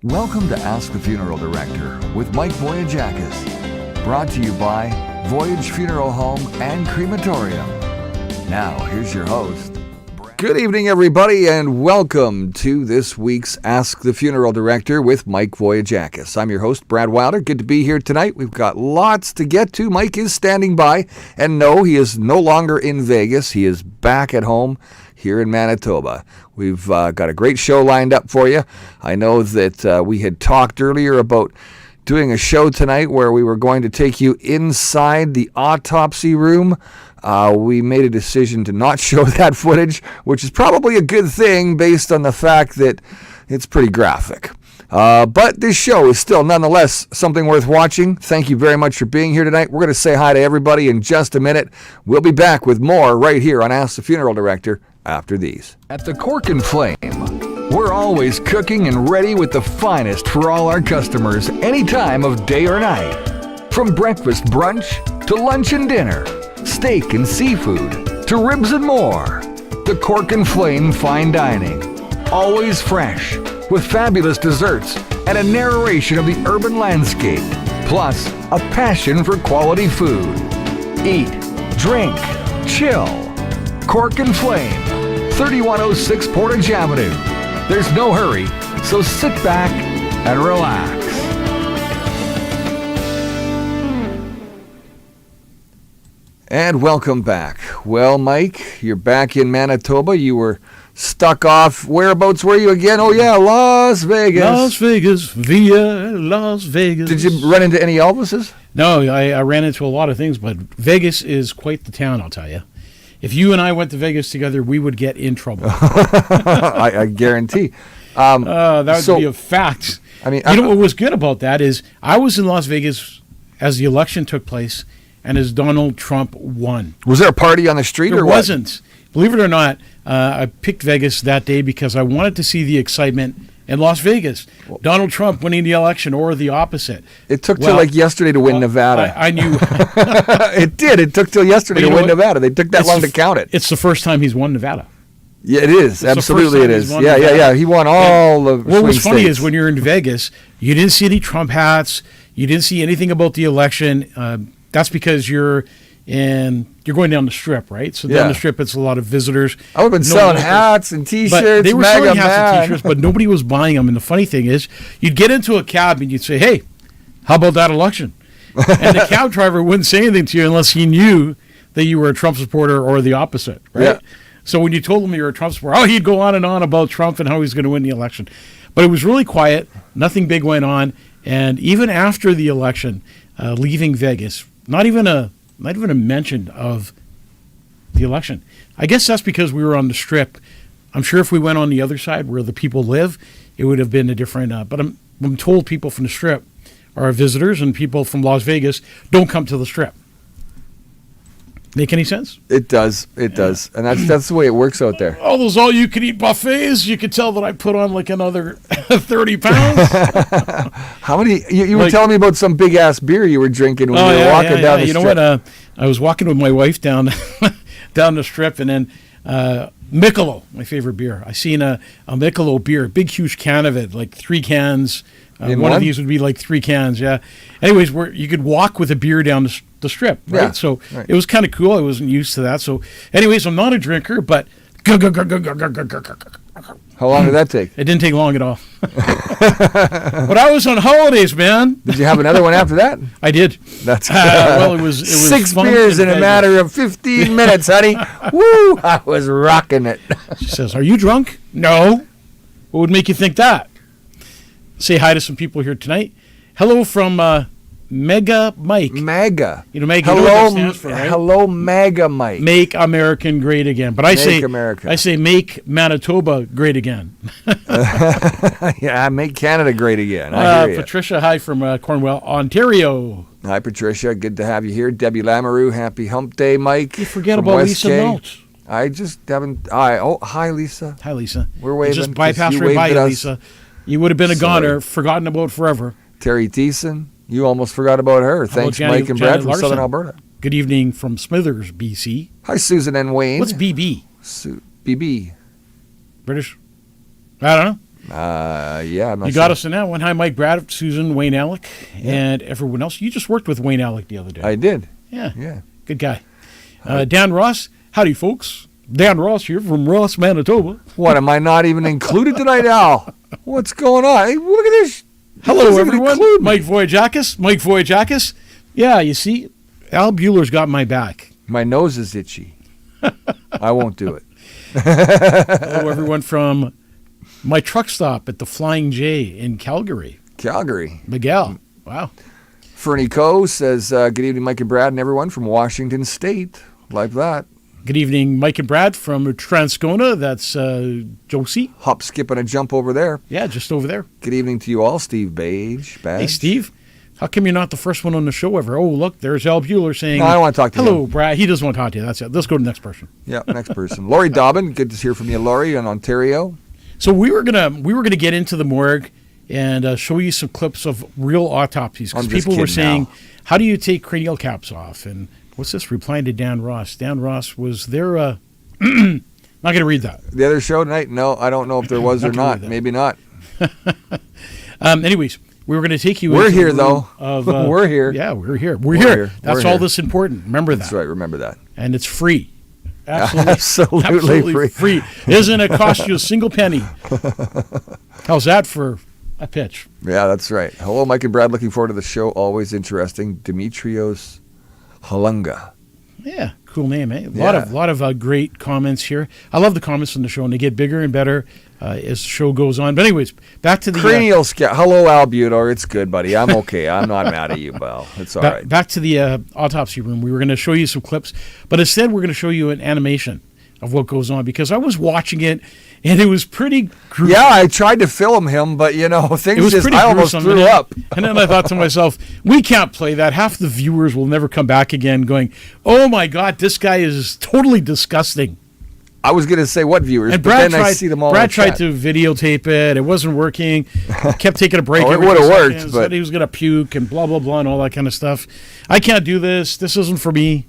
Welcome to Ask the Funeral Director with Mike Voyajakis. Brought to you by Voyage Funeral Home and Crematorium. Now, here's your host. Good evening, everybody, and welcome to this week's Ask the Funeral Director with Mike Voyajakis. I'm your host, Brad Wilder. Good to be here tonight. We've got lots to get to. Mike is standing by, and no, he is no longer in Vegas. He is back at home here in Manitoba. We've got a great show lined up for you. I know that we had talked earlier about doing a show tonight where we were going to take you inside the autopsy room. We made a decision to not show that footage, which is probably a good thing based on the fact that it's pretty graphic. But this show is still nonetheless something worth watching. Thank you very much for being here tonight. We're going to say hi to everybody in just a minute. We'll be back with more right here on Ask the Funeral Director after these. At the Cork and Flame, we're always cooking and ready with the finest for all our customers any time of day or night. From breakfast brunch to lunch and dinner, steak and seafood to ribs and more. The Cork and Flame Fine Dining. Always fresh, with fabulous desserts and a narration of the urban landscape, plus a passion for quality food. Eat, drink, chill. Cork and Flame, 3106 Portage Avenue. There's no hurry, so sit back and relax. And welcome back. Well, Mike, you're back in Manitoba. You were stuck off. Whereabouts were you again? Oh, yeah, Las Vegas. Las Vegas, via Las Vegas. Did you run into any Elvises? No, I ran into a lot of things, but Vegas is quite the town, I'll tell you. If you and I went to Vegas together, we would get in trouble. I guarantee. That would be a fact. I mean, what was good about that is I was in Las Vegas as the election took place and as Donald Trump won. Was there a party on the street or what? There wasn't. Believe it or not, I picked Vegas that day because I wanted to see the excitement in Las Vegas. Donald Trump winning the election or the opposite. It took till like yesterday to win Nevada. I knew. It did. It took till yesterday to win Nevada. They took that long to count it. It's the first time he's won Nevada. Yeah, it is. Absolutely it is. Yeah. He won all the What was funny is when you're in Vegas, you didn't see any Trump hats. You didn't see anything about the election. That's because you're going down the Strip, right? So down the Strip, it's a lot of visitors. I would have been selling hats and T-shirts. But they were selling hats and T-shirts, but nobody was buying them. And the funny thing is, you'd get into a cab and you'd say, "Hey, how about that election?" And the cab driver wouldn't say anything to you unless he knew that you were a Trump supporter or the opposite, right? Yeah. So when you told him you were a Trump supporter, he'd go on and on about Trump and how he's going to win the election. But it was really quiet. Nothing big went on. And even after the election, leaving Vegas, not even a mention of the election. I guess that's because we were on the Strip. I'm sure if we went on the other side where the people live, it would have been a different. But I'm told people from the Strip are visitors, and people from Las Vegas don't come to the Strip. Make any sense? It does. It does. And that's the way it works out there. All those all-you-can-eat buffets, you could tell that I put on like another 30 pounds. How many? You were telling me about some big-ass beer you were drinking when you were walking down the Strip. You know what? I was walking with my wife down the Strip, and then Michelob, my favorite beer. I seen a Michelob beer, big, huge can of it, like 3 cans. One of these would be like 3 cans, yeah. Anyways, you could walk with a beer down the Strip, right? Yeah, so it was kind of cool. I wasn't used to that. So anyways, I'm not a drinker, but how long did that take? It didn't take long at all. But I was on holidays, man. Did you have another one after that? I did. That's well, it was 6 beers in a matter of 15 minutes, honey. Woo! I was rocking it. She says, "Are you drunk?" No. What would make you think that? Say hi to some people here tonight. Hello from Mega Mike. MAGA. You know, MAGA. Hello, you know what that stands for, right? Hello, MAGA Mike. Make American Great Again. But I say make Manitoba great again. Yeah, make Canada great again. I hear Patricia, hi from Cornwall, Ontario. Hi, Patricia. Good to have you here. Debbie Lamoureux, happy hump day, Mike. You forget about Lisa Meltz. I just haven't. Hi, Lisa. Hi, Lisa. We're waving. You just bypassed right by you, Lisa. You would have been a goner, forgotten about forever. Terry Thiessen. You almost forgot about her. Thanks, Mike and Brad from Southern Alberta. Good evening from Smithers, BC. Hi, Susan and Wayne. What's BB? BB. British? I don't know. Yeah, I'm not You sure. got us in that one. Hi, Mike Brad, Susan, Wayne Alec, and everyone else. You just worked with Wayne Alec the other day. I did. Yeah. Good guy. Dan Ross. Howdy, folks. Dan Ross here from Ross, Manitoba. What, am I not even included tonight, Al? What's going on? Hey, look at this. Hello, Doesn't even everyone. include me. Mike Voyajakis. Yeah, you see, Al Bueller's got my back. My nose is itchy. I won't do it. Hello, everyone from my truck stop at the Flying J in Calgary. Calgary. Miguel. Wow. Fernie Coe says, good evening, Mike and Brad and everyone from Washington State. Like that. Good evening, Mike and Brad from Transcona. That's Josie. Hop, skip, and a jump over there. Yeah, just over there. Good evening to you all, Steve Badge. Hey, Steve. How come you're not the first one on the show ever? Oh, look, there's Al Bueller saying, No, I don't want to talk to hello, him. Brad. He doesn't want to talk to you. That's it. Let's go to the next person. Yeah, next person. Laurie Dobbin, good to hear from you, Laurie, in Ontario. So we were gonna get into the morgue and show you some clips of real autopsies because I'm just people were kidding saying, now. how do you take cranial caps off? And what's this? Replying to Dan Ross. Dan Ross was there. Not going to read that. The other show tonight? No, I don't know if there was or Not gonna not. read that. Maybe not. Anyways, we were going to take you. We're into here, the room though. Of, We're here. Yeah, we're here. We're We're here. here. That's We're all here. that's important. Remember that. That's right. Remember that. And it's free. Absolutely, Absolutely free. Isn't it cost you a single penny? How's that for a pitch? Yeah, that's right. Hello, Mike and Brad. Looking forward to the show. Always interesting. Dimitrios Halunga. Yeah, cool name, eh? A lot of great comments here. I love the comments on the show, and they get bigger and better as the show goes on. But anyways, back to the Cranial scout. Hello, Al Butor. It's good, buddy. I'm okay. I'm not mad at you, Bal. It's all right. Back to the autopsy room. We were going to show you some clips, but instead we're going to show you an animation of what goes on because I was watching it, and it was pretty gruesome. Yeah, I tried to film him, but, It things was just, pretty I almost gruesome, threw up. And then I thought to myself, we can't play that. Half the viewers will never come back again going, oh, my God, this guy is totally disgusting. I was going to say what viewers, And but then I see them all Brad in tried chat. to videotape it. It wasn't working. Kept taking a break. Oh, it every would've 2 worked, seconds, but- said he was going to puke and blah, blah, blah, and all that kind of stuff. I can't do this. This isn't for me.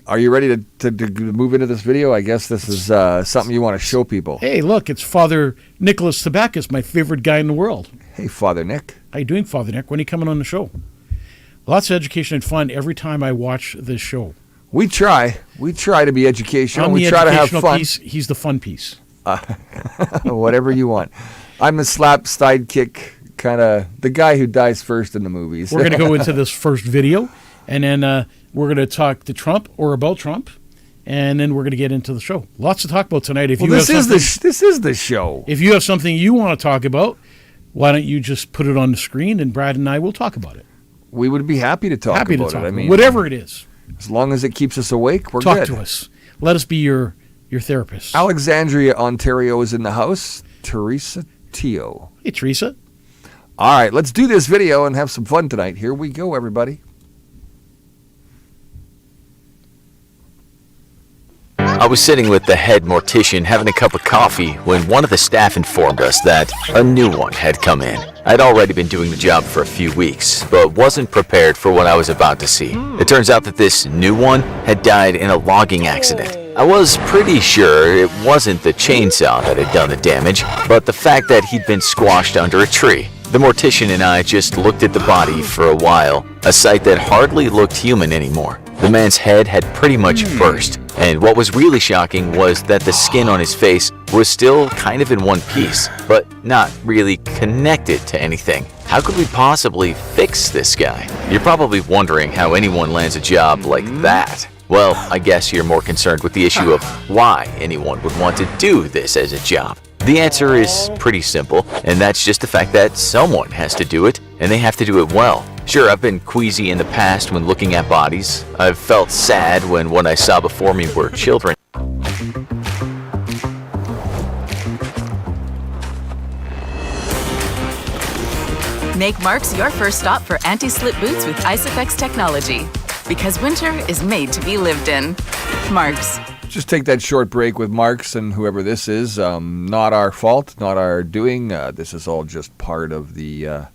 Are you ready to move into this video? I guess this is something you want to show people. Hey, look, it's Father Nicholas Tabakis, my favorite guy in the world. Hey, Father Nick. How you doing, Father Nick? When are you coming on the show? Lots of education and fun every time I watch this show. We try. We try to be educational. I'm We the try to have educational fun. piece. He's the fun piece. Whatever you want. I'm the slap sidekick kind of the guy who dies first in the movies. We're going to go into this first video, and then we're going to talk to Trump or about Trump, and then we're going to get into the show. Lots to talk about tonight. If Well, you this have is something, this is the show. if you have something you want to talk about, why don't you just put it on the screen, and Brad and I will talk about it. We would be happy to talk Happy to about talk. it. I mean, Whatever it is, as long as it keeps us awake, we're talk good. to us. Let us be your therapist. Alexandria, Ontario is in the house. Teresa Teo. Hey, Teresa. All right, let's do this video and have some fun tonight. Here we go, everybody. I was sitting with the head mortician having a cup of coffee when one of the staff informed us that a new one had come in. I'd already been doing the job for a few weeks, but wasn't prepared for what I was about to see. It turns out that this new one had died in a logging accident. I was pretty sure it wasn't the chainsaw that had done the damage, but the fact that he'd been squashed under a tree. The mortician and I just looked at the body for a while, a sight that hardly looked human anymore. The man's head had pretty much burst, and what was really shocking was that the skin on his face was still kind of in one piece, but not really connected to anything. How could we possibly fix this guy? You're probably wondering how anyone lands a job like that. Well, I guess you're more concerned with the issue of why anyone would want to do this as a job. The answer is pretty simple, and that's just the fact that someone has to do it, and they have to do it well. Sure, I've been queasy in the past when looking at bodies. I've felt sad when what I saw before me were children. Make Marks your first stop for anti-slip boots with Isofix technology. Because winter is made to be lived in. Marks. Just take that short break with Marks and whoever this is. Not our fault, not our doing. This is all just part of the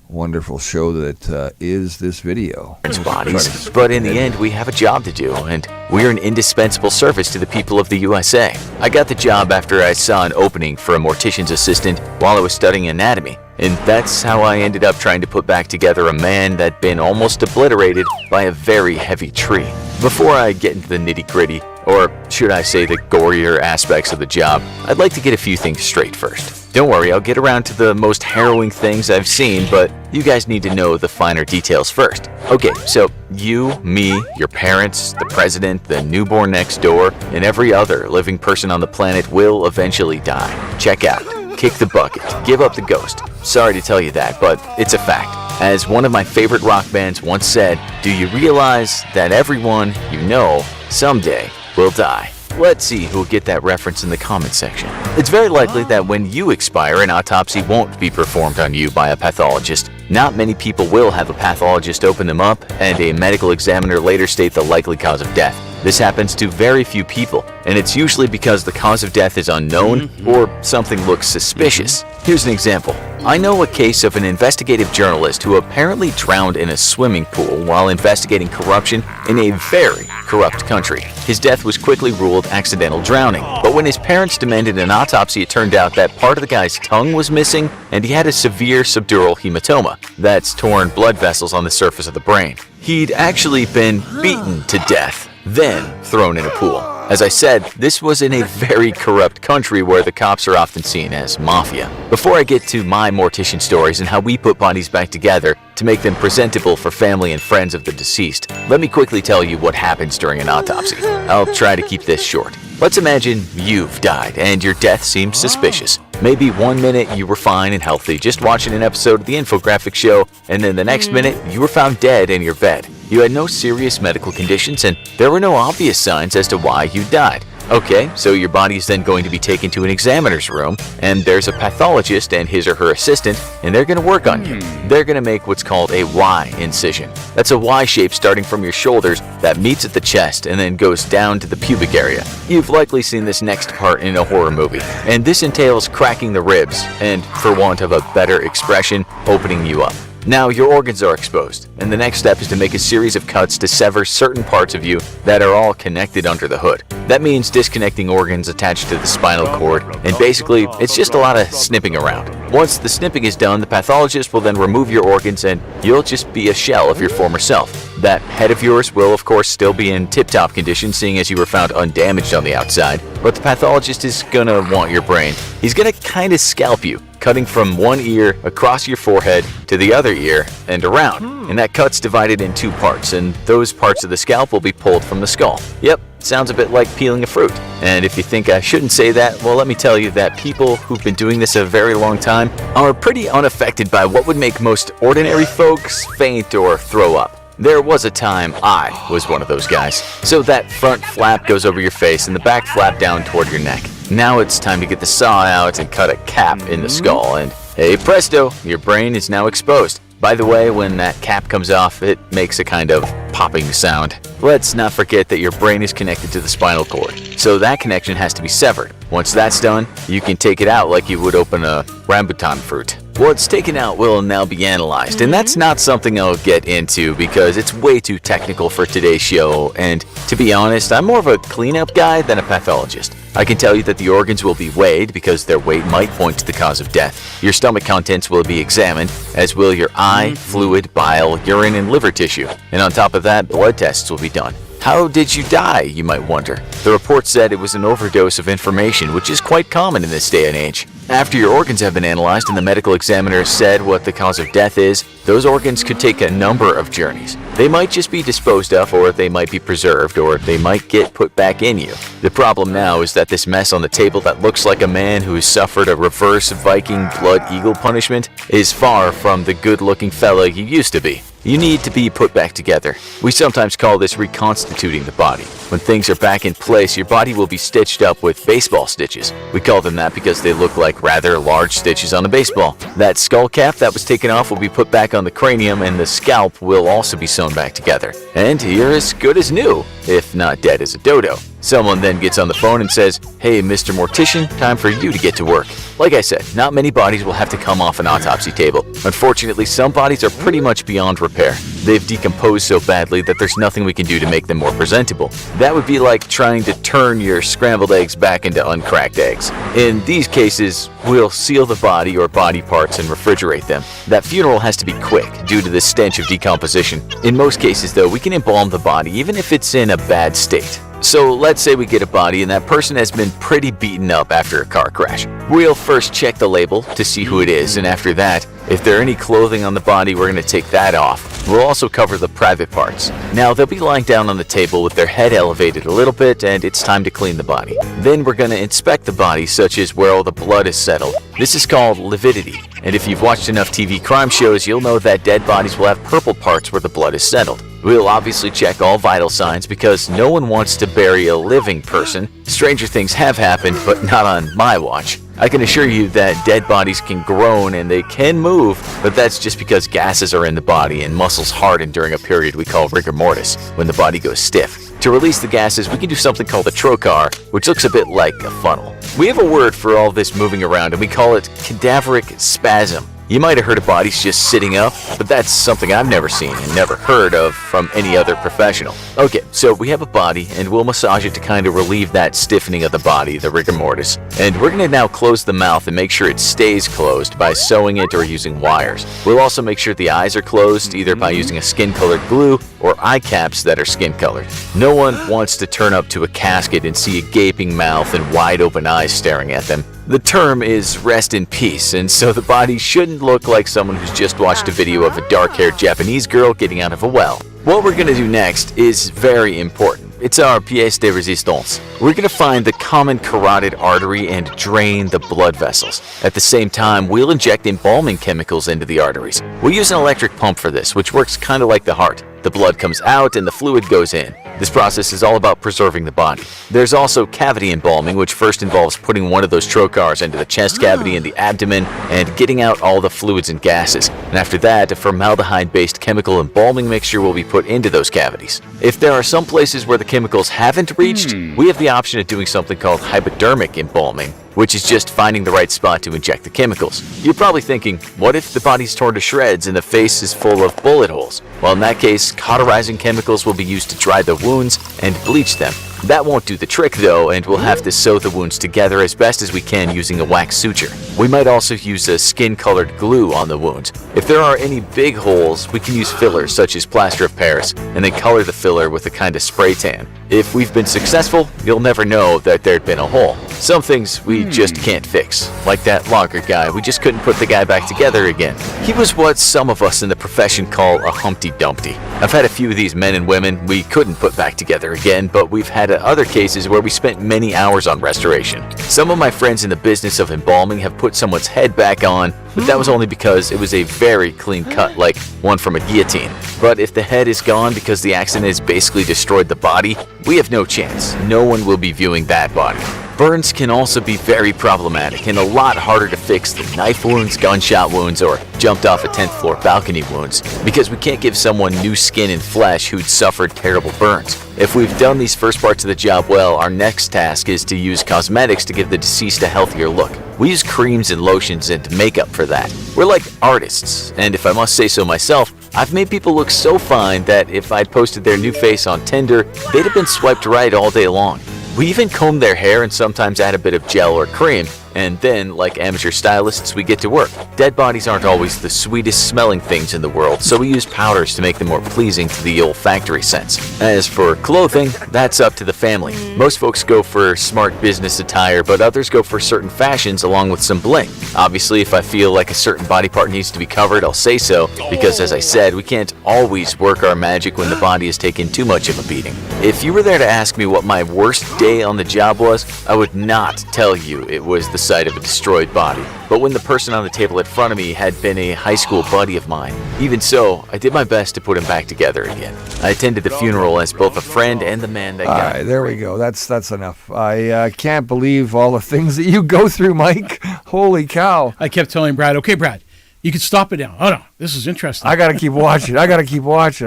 wonderful show that is this video. Bodies, but in the end, we have a job to do, and we're an indispensable service to the people of the USA. I got the job after I saw an opening for a mortician's assistant while I was studying anatomy, and that's how I ended up trying to put back together a man that'd been almost obliterated by a very heavy tree. Before I get into the nitty-gritty, or should I say the gorier aspects of the job, I'd like to get a few things straight first. Don't worry, I'll get around to the most harrowing things I've seen, but you guys need to know the finer details first. Okay, so you, me, your parents, the president, the newborn next door, and every other living person on the planet will eventually die. Check out. Kick the bucket. Give up the ghost. Sorry to tell you that, but it's a fact. As one of my favorite rock bands once said, do you realize that everyone you know someday will die? Let's see who'll get that reference in the comment section. It's very likely that when you expire, an autopsy won't be performed on you by a pathologist. Not many people will have a pathologist open them up and a medical examiner later state the likely cause of death. This happens to very few people, and it's usually because the cause of death is unknown or something looks suspicious. Here's an example. I know a case of an investigative journalist who apparently drowned in a swimming pool while investigating corruption in a very corrupt country. His death was quickly ruled accidental drowning, but when his parents demanded an autopsy, it turned out that part of the guy's tongue was missing and he had a severe subdural hematoma. That's torn blood vessels on the surface of the brain. He'd actually been beaten to death, then thrown in a pool. As I said, this was in a very corrupt country where the cops are often seen as mafia. Before I get to my mortician stories and how we put bodies back together to make them presentable for family and friends of the deceased, let me quickly tell you what happens during an autopsy. I'll try to keep this short. Let's imagine you've died and your death seems suspicious. Maybe 1 minute you were fine and healthy just watching an episode of the infographic show, and then the next minute you were found dead in your bed. You had no serious medical conditions and there were no obvious signs as to why you died. Okay, so your body is then going to be taken to an examiner's room, and there's a pathologist and his or her assistant, and they're going to work on you. They're going to make what's called a Y incision. That's a Y shape starting from your shoulders that meets at the chest and then goes down to the pubic area. You've likely seen this next part in a horror movie, and this entails cracking the ribs and, for want of a better expression, opening you up. Now your organs are exposed, and the next step is to make a series of cuts to sever certain parts of you that are all connected under the hood. That means disconnecting organs attached to the spinal cord, and basically, it's just a lot of snipping around. Once the snipping is done, the pathologist will then remove your organs and you'll just be a shell of your former self. That head of yours will of course still be in tip-top condition, seeing as you were found undamaged on the outside, but the pathologist is gonna want your brain. He's gonna kinda scalp you, cutting from one ear across your forehead to the other ear and around. And that cut's divided in two parts, and those parts of the scalp will be pulled from the skull. Yep, sounds a bit like peeling a fruit. And if you think I shouldn't say that, well, let me tell you that people who've been doing this a very long time are pretty unaffected by what would make most ordinary folks faint or throw up. There was a time I was one of those guys. So that front flap goes over your face and the back flap down toward your neck. Now it's time to get the saw out and cut a cap in the skull, and hey presto, your brain is now exposed. By the way, when that cap comes off, it makes a kind of popping sound. Let's not forget that your brain is connected to the spinal cord, so that connection has to be severed. Once that's done, you can take it out like you would open a rambutan fruit. What's taken out will now be analyzed, and that's not something I'll get into because it's way too technical for today's show, and to be honest, I'm more of a cleanup guy than a pathologist. I can tell you that the organs will be weighed because their weight might point to the cause of death. Your stomach contents will be examined, as will your eye, fluid, bile, urine, and liver tissue. And on top of that, blood tests will be done. How did you die, you might wonder? The report said it was an overdose of information, which is quite common in this day and age. After your organs have been analyzed and the medical examiner said what the cause of death is, those organs could take a number of journeys. They might just be disposed of, or they might be preserved, or they might get put back in you. The problem now is that this mess on the table that looks like a man who has suffered a reverse Viking blood eagle punishment is far from the good-looking fella you used to be. You need to be put back together. We sometimes call this reconstituting the body. When things are back in place, your body will be stitched up with baseball stitches. We call them that because they look like rather large stitches on a baseball. That skull cap that was taken off will be put back on the cranium, and the scalp will also be sewn back together. And you're as good as new, if not dead as a dodo. Someone then gets on the phone and says, "Hey, Mr. Mortician, time for you to get to work." Like I said, not many bodies will have to come off an autopsy table. Unfortunately, some bodies are pretty much beyond repair. They've decomposed so badly that there's nothing we can do to make them more presentable. That would be like trying to turn your scrambled eggs back into uncracked eggs. In these cases, we'll seal the body or body parts and refrigerate them. That funeral has to be quick due to the stench of decomposition. In most cases, though, we can embalm the body even if it's in a bad state. So let's say we get a body and that person has been pretty beaten up after a car crash. We'll first check the label to see who it is, and after that, if there are any clothing on the body, we're going to take that off. We'll also cover the private parts. Now, they'll be lying down on the table with their head elevated a little bit, and it's time to clean the body. Then we're going to inspect the body, such as where all the blood is settled. This is called lividity, and if you've watched enough TV crime shows, you'll know that dead bodies will have purple parts where the blood is settled. We'll obviously check all vital signs because no one wants to bury a living person. Stranger things have happened, but not on my watch. I can assure you that dead bodies can groan and they can move, but that's just because gases are in the body and muscles harden during a period we call rigor mortis, when the body goes stiff. To release the gases, we can do something called a trocar, which looks a bit like a funnel. We have a word for all this moving around, and we call it cadaveric spasm. You might have heard of bodies just sitting up, but that's something I've never seen and never heard of from any other professional. Okay, so we have a body, and we'll massage it to kind of relieve that stiffening of the body, the rigor mortis. And we're going to now close the mouth and make sure it stays closed by sewing it or using wires. We'll also make sure the eyes are closed, either by using a skin-colored glue or eye caps that are skin-colored. No one wants to turn up to a casket and see a gaping mouth and wide-open eyes staring at them. The term is rest in peace, and so the body shouldn't look like someone who's just watched a video of a dark-haired Japanese girl getting out of a well. What we're going to do next is very important. It's our pièce de résistance. We're going to find the common carotid artery and drain the blood vessels. At the same time, we'll inject embalming chemicals into the arteries. We'll use an electric pump for this, which works kind of like the heart. The blood comes out and the fluid goes in. This process is all about preserving the body. There's also cavity embalming, which first involves putting one of those trocars into the chest cavity and the abdomen and getting out all the fluids and gases. And after that, a formaldehyde-based chemical embalming mixture will be put into those cavities. If there are some places where the chemicals haven't reached, we have the option of doing something called hypodermic embalming, which is just finding the right spot to inject the chemicals. You're probably thinking, what if the body's torn to shreds and the face is full of bullet holes? Well, in that case, cauterizing chemicals will be used to dry the wounds and bleach them. That won't do the trick though, and we'll have to sew the wounds together as best as we can using a wax suture. We might also use a skin-colored glue on the wounds. If there are any big holes, we can use fillers such as plaster of Paris, and then color the filler with a kind of spray tan. If we've been successful, you'll never know that there'd been a hole. Some things we just can't fix. Like that logger guy, we just couldn't put the guy back together again. He was what some of us in the profession call a Humpty Dumpty. I've had a few of these men and women we couldn't put back together again, but we've had other cases where we spent many hours on restoration. Some of my friends in the business of embalming have put someone's head back on, but that was only because it was a very clean cut, like one from a guillotine. But if the head is gone because the accident has basically destroyed the body, we have no chance. No one will be viewing that body. Burns can also be very problematic and a lot harder to fix than knife wounds, gunshot wounds, or jumped off a 10th floor balcony wounds, because we can't give someone new skin and flesh who'd suffered terrible burns. If we've done these first parts of the job well, our next task is to use cosmetics to give the deceased a healthier look. We use creams and lotions and makeup for that. We're like artists, and if I must say so myself, I've made people look so fine that if I'd posted their new face on Tinder, they'd have been swiped right all day long. We even comb their hair and sometimes add a bit of gel or cream, and then, like amateur stylists, we get to work. Dead bodies aren't always the sweetest smelling things in the world, so we use powders to make them more pleasing to the olfactory sense. As for clothing, that's up to the family. Most folks go for smart business attire, but others go for certain fashions along with some bling. Obviously, if I feel like a certain body part needs to be covered, I'll say so, because as I said, we can't always work our magic when the body has taken too much of a beating. If you were there to ask me what my worst day on the job was, I would not tell you it was the sight of a destroyed body. But when the person on the table in front of me had been a high school buddy of mine, even so, I did my best to put him back together again. I attended the funeral as both a friend and the man that got... All right, there we go. That's enough. I can't believe all the things that you go through, Mike. Holy cow. I kept telling Brad, okay, Brad, you can stop it now. Oh, no, this is interesting. I got to keep watching. I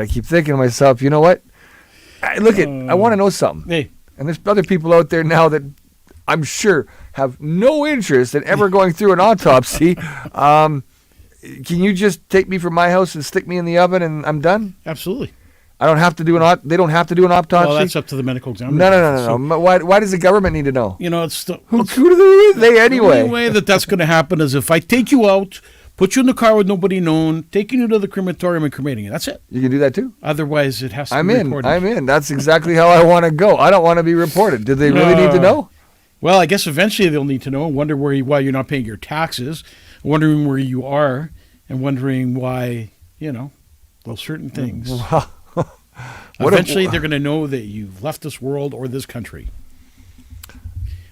keep thinking to myself, you know what? I want to know something. Hey. And there's other people out there now that I'm sure have no interest in ever going through an autopsy. Can you just take me from my house and stick me in the oven and I'm done? Absolutely. I don't have to do they don't have to do an autopsy? Well, that's up to the medical examiner. No. Why does the government need to know? It's Who are they anyway? The only way that's going to happen is if I take you out, put you in the car with nobody known, taking you to the crematorium and cremating you. That's it. You can do that too? Otherwise, it has to be reported. I'm in. That's exactly how I want to go. I don't want to be reported. Do they really need to know? Well, I guess eventually they'll need to know, wonder why you're not paying your taxes, wondering where you are, and wondering why, those certain things. Eventually, they're going to know that you've left this world or this country.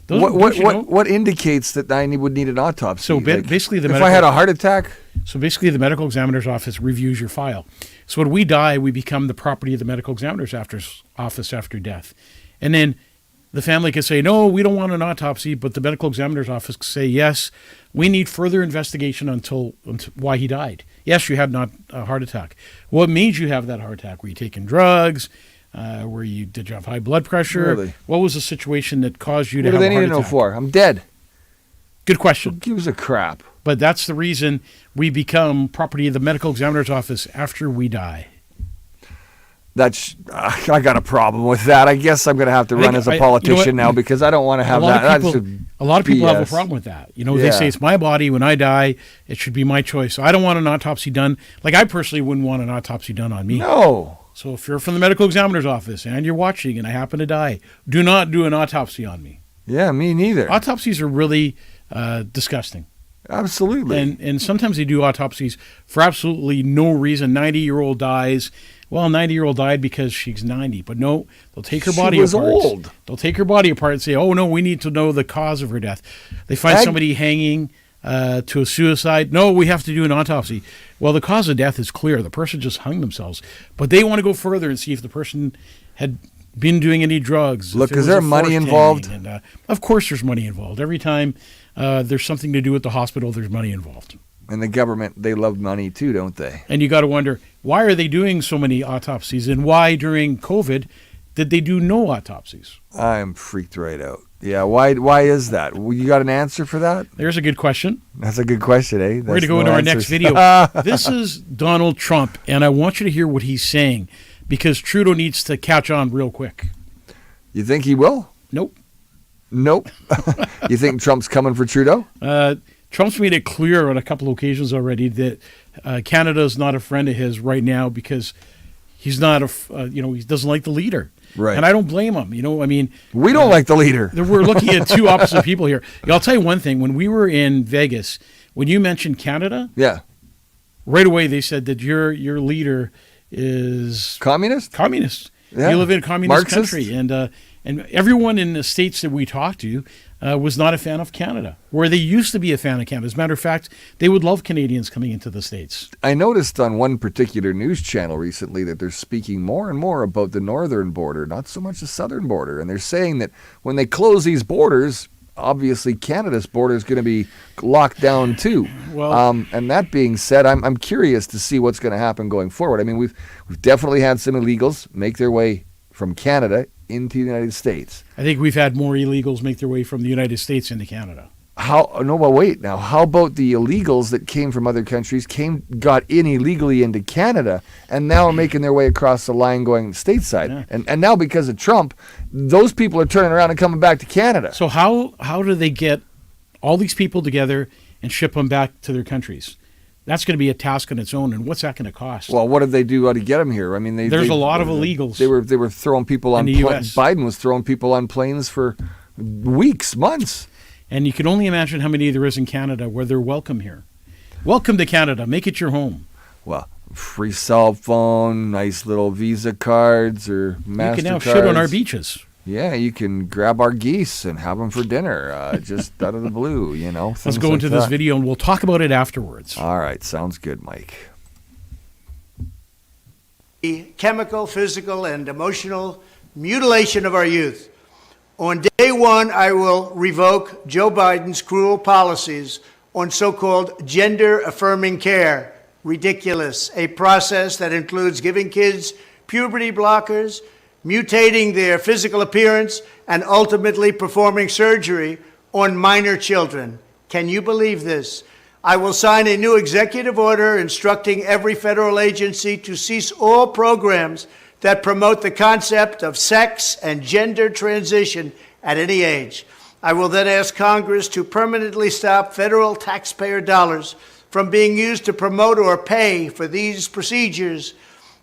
What indicates that I would need an autopsy? So basically, if I had a heart attack. So basically, the medical examiner's office reviews your file. So when we die, we become the property of the medical examiner's office after death, and then the family can say, no, we don't want an autopsy, but the medical examiner's office can say, yes, we need further investigation until why he died. Yes, you had not a heart attack. What made you have that heart attack? Were you taking drugs? Did you have high blood pressure? Really? What was the situation that caused you to have a What heart do they need attack? to know for? I'm dead. Good question. Who gives a crap? But that's the reason we become property of the medical examiner's office after we die. I got a problem with that. I guess I'm going to have to run as a politician now because I don't want to have that. A lot of people have a problem with that. They say it's my body. When I die, it should be my choice. So I don't want an autopsy done. Like I personally wouldn't want an autopsy done on me. No. So if you're from the medical examiner's office and you're watching and I happen to die, do not do an autopsy on me. Yeah, me neither. Autopsies are really disgusting. Absolutely. And sometimes they do autopsies for absolutely no reason. 90-year-old dies. Well, 90-year-old died because she's 90. But no, they'll take her body apart. She was old. They'll take her body apart and say, oh, no, we need to know the cause of her death. They find somebody hanging to a suicide. No, we have to do an autopsy. Well, the cause of death is clear. The person just hung themselves. But they want to go further and see if the person had been doing any drugs. Look, is there money involved? And, of course there's money involved. Every time there's something to do with the hospital, there's money involved. And the government, they love money too, don't they? And you got to wonder, why are they doing so many autopsies? And why during COVID did they do no autopsies? I'm freaked right out. Yeah, why is that? You got an answer for that? There's a good question. That's a good question, eh? We're going to go into our next video. This is Donald Trump, and I want you to hear what he's saying because Trudeau needs to catch on real quick. You think he will? Nope. You think Trump's coming for Trudeau? Trump's made it clear on a couple of occasions already that Canada is not a friend of his right now because he's not he doesn't like the leader. Right. And I don't blame him. We don't like the leader. We're looking at two opposite people here. I'll tell you one thing. When we were in Vegas, when you mentioned Canada, yeah, right away they said that your leader is communist. Yeah. You live in a communist Marxist. country, and everyone in the states that we talked to was not a fan of Canada, where they used to be a fan of Canada. As a matter of fact, they would love Canadians coming into the States. I noticed on one particular news channel recently that they're speaking more and more about the northern border, not so much the southern border. And they're saying that when they close these borders, obviously Canada's border is going to be locked down too. Well, and that being said, I'm curious to see what's going to happen going forward. I mean, we've definitely had some illegals make their way from Canada into the United States. I think we've had more illegals make their way from the United States into Canada. Wait now. How about the illegals that came from other countries, got in illegally into Canada, and now are making their way across the line going stateside? Yeah. And now because of Trump, those people are turning around and coming back to Canada. So how do they get all these people together and ship them back to their countries? That's going to be a task on its own, and what's that going to cost? Well, what did they do to get them here? I mean, there's a lot of illegals. They were throwing people on planes. Biden was throwing people on planes for weeks, months. And you can only imagine how many there is in Canada where they're welcome here. Welcome to Canada. Make it your home. Well, free cell phone, nice little Visa cards or MasterCards. You can now shit on our beaches. Yeah, you can grab our geese and have them for dinner, just out of the blue, Let's go into this video and we'll talk about it afterwards. All right, sounds good, Mike. The chemical, physical, and emotional mutilation of our youth. On day one, I will revoke Joe Biden's cruel policies on so-called gender-affirming care. Ridiculous. A process that includes giving kids puberty blockers, mutating their physical appearance, and ultimately performing surgery on minor children. Can you believe this? I will sign a new executive order instructing every federal agency to cease all programs that promote the concept of sex and gender transition at any age. I will then ask Congress to permanently stop federal taxpayer dollars from being used to promote or pay for these procedures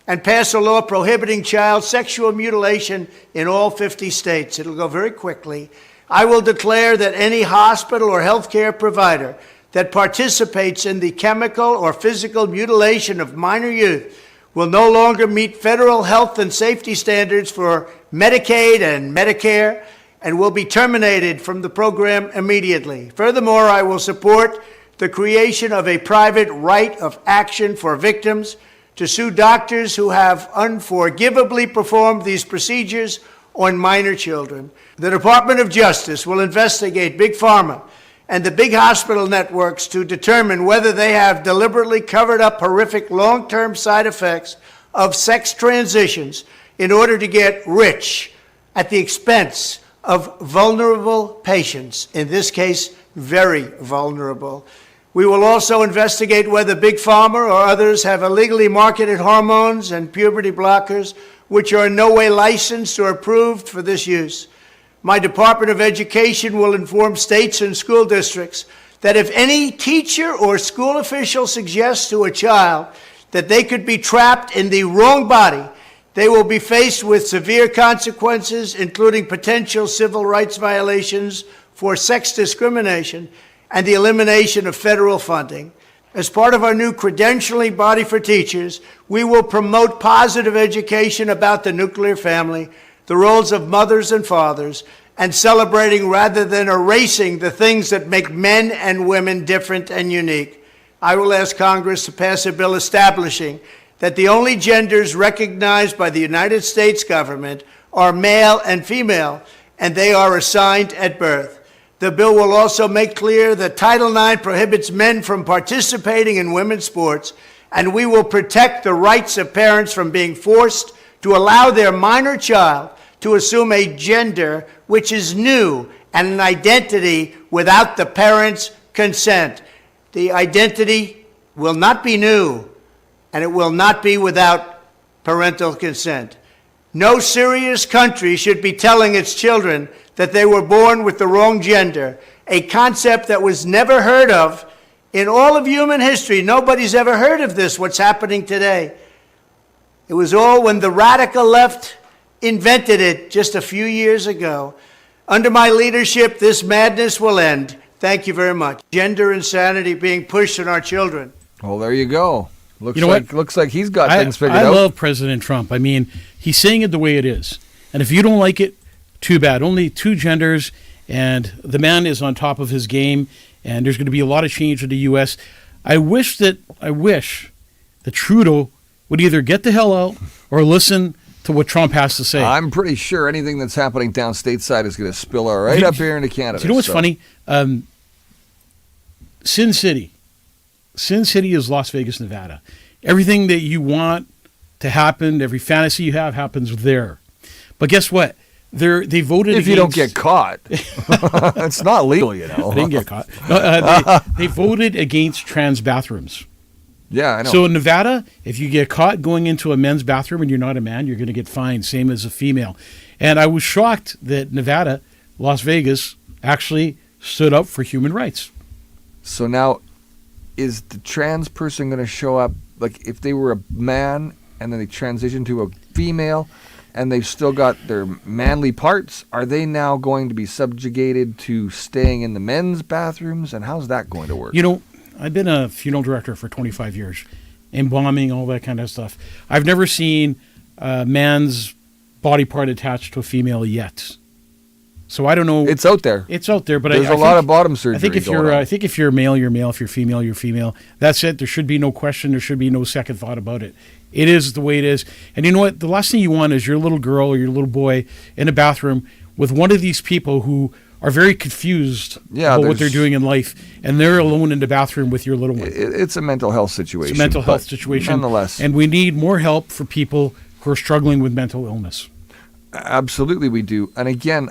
and pass a law prohibiting child sexual mutilation in all 50 states. It'll go very quickly. I will declare that any hospital or healthcare provider that participates in the chemical or physical mutilation of minor youth will no longer meet federal health and safety standards for Medicaid and Medicare and will be terminated from the program immediately. Furthermore, I will support the creation of a private right of action for victims to sue doctors who have unforgivably performed these procedures on minor children. The Department of Justice will investigate Big Pharma and the big hospital networks to determine whether they have deliberately covered up horrific long-term side effects of sex transitions in order to get rich at the expense of vulnerable patients, in this case, very vulnerable. We will also investigate whether Big Pharma or others have illegally marketed hormones and puberty blockers which are in no way licensed or approved for this use. My Department of Education will inform states and school districts that if any teacher or school official suggests to a child that they could be trapped in the wrong body, they will be faced with severe consequences, including potential civil rights violations for sex discrimination and the elimination of federal funding. As part of our new credentialing body for teachers, we will promote positive education about the nuclear family, the roles of mothers and fathers, and celebrating rather than erasing the things that make men and women different and unique. I will ask Congress to pass a bill establishing that the only genders recognized by the United States government are male and female, and they are assigned at birth. The bill will also make clear that Title IX prohibits men from participating in women's sports, and we will protect the rights of parents from being forced to allow their minor child to assume a gender which is new and an identity without the parent's consent. The identity will not be new, and it will not be without parental consent. No serious country should be telling its children that they were born with the wrong gender, a concept that was never heard of in all of human history. Nobody's ever heard of this, what's happening today. It was all when the radical left invented it just a few years ago. Under my leadership, this madness will end. Thank you very much. Gender insanity being pushed on our children. Well, there you go. You know what? Looks like he's got things figured out. I love President Trump. I mean, he's saying it the way it is. And if you don't like it, too bad. Only two genders, and the man is on top of his game, and there's going to be a lot of change in the U.S. I wish that Trudeau would either get the hell out or listen to what Trump has to say. I'm pretty sure anything that's happening down stateside is going to spill right up here into Canada. You know what's funny? Sin City is Las Vegas, Nevada. Everything that you want to happen, every fantasy you have happens there. But guess what? They voted if you don't get caught. It's not legal, you know. I didn't get caught. No, they voted against trans bathrooms. Yeah, I know. So in Nevada, if you get caught going into a men's bathroom and you're not a man, you're going to get fined, same as a female. And I was shocked that Nevada, Las Vegas, actually stood up for human rights. So now, is the trans person going to show up, like if they were a man and then they transition to a female and they've still got their manly parts, are they now going to be subjugated to staying in the men's bathrooms? And how's that going to work? You know, I've been a funeral director for 25 years, embalming, all that kind of stuff. I've never seen a man's body part attached to a female yet. So I don't know. It's out there. It's out there, but there's a lot of bottom surgery. I think if you're male, you're male. If you're female, you're female. That's it. There should be no question. There should be no second thought about it. It is the way it is. And you know what? The last thing you want is your little girl or your little boy in a bathroom with one of these people who are very confused about what they're doing in life, and they're alone in the bathroom with your little one. It's a mental health situation. It's a mental health situation. Nonetheless. And we need more help for people who are struggling with mental illness. Absolutely, we do. And again,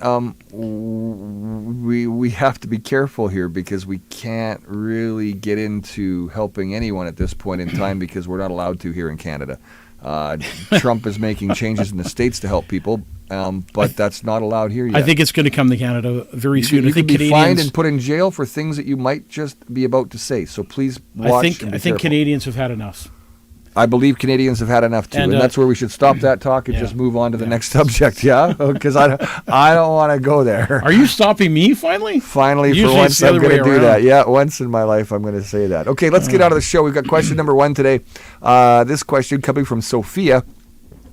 we have to be careful here because we can't really get into helping anyone at this point in time because we're not allowed to here in Canada. Trump is making changes in the States to help people, but that's not allowed here yet. I think it's going to come to Canada very soon. You I think could be fined Canadians and put in jail for things that you might just be about to say. So please watch and be I think careful. Canadians have had enough. I believe Canadians have had enough too, and that's where we should stop that talk and yeah. just move on to the next subject. Yeah, because I don't want to go there. Are you stopping me finally? Finally, Usually for it's once, the I'm other going way to do around. that. Yeah, once in my life, I'm going to say that. Okay, let's get out of the show. We've got question number 1 today. This question coming from Sophia.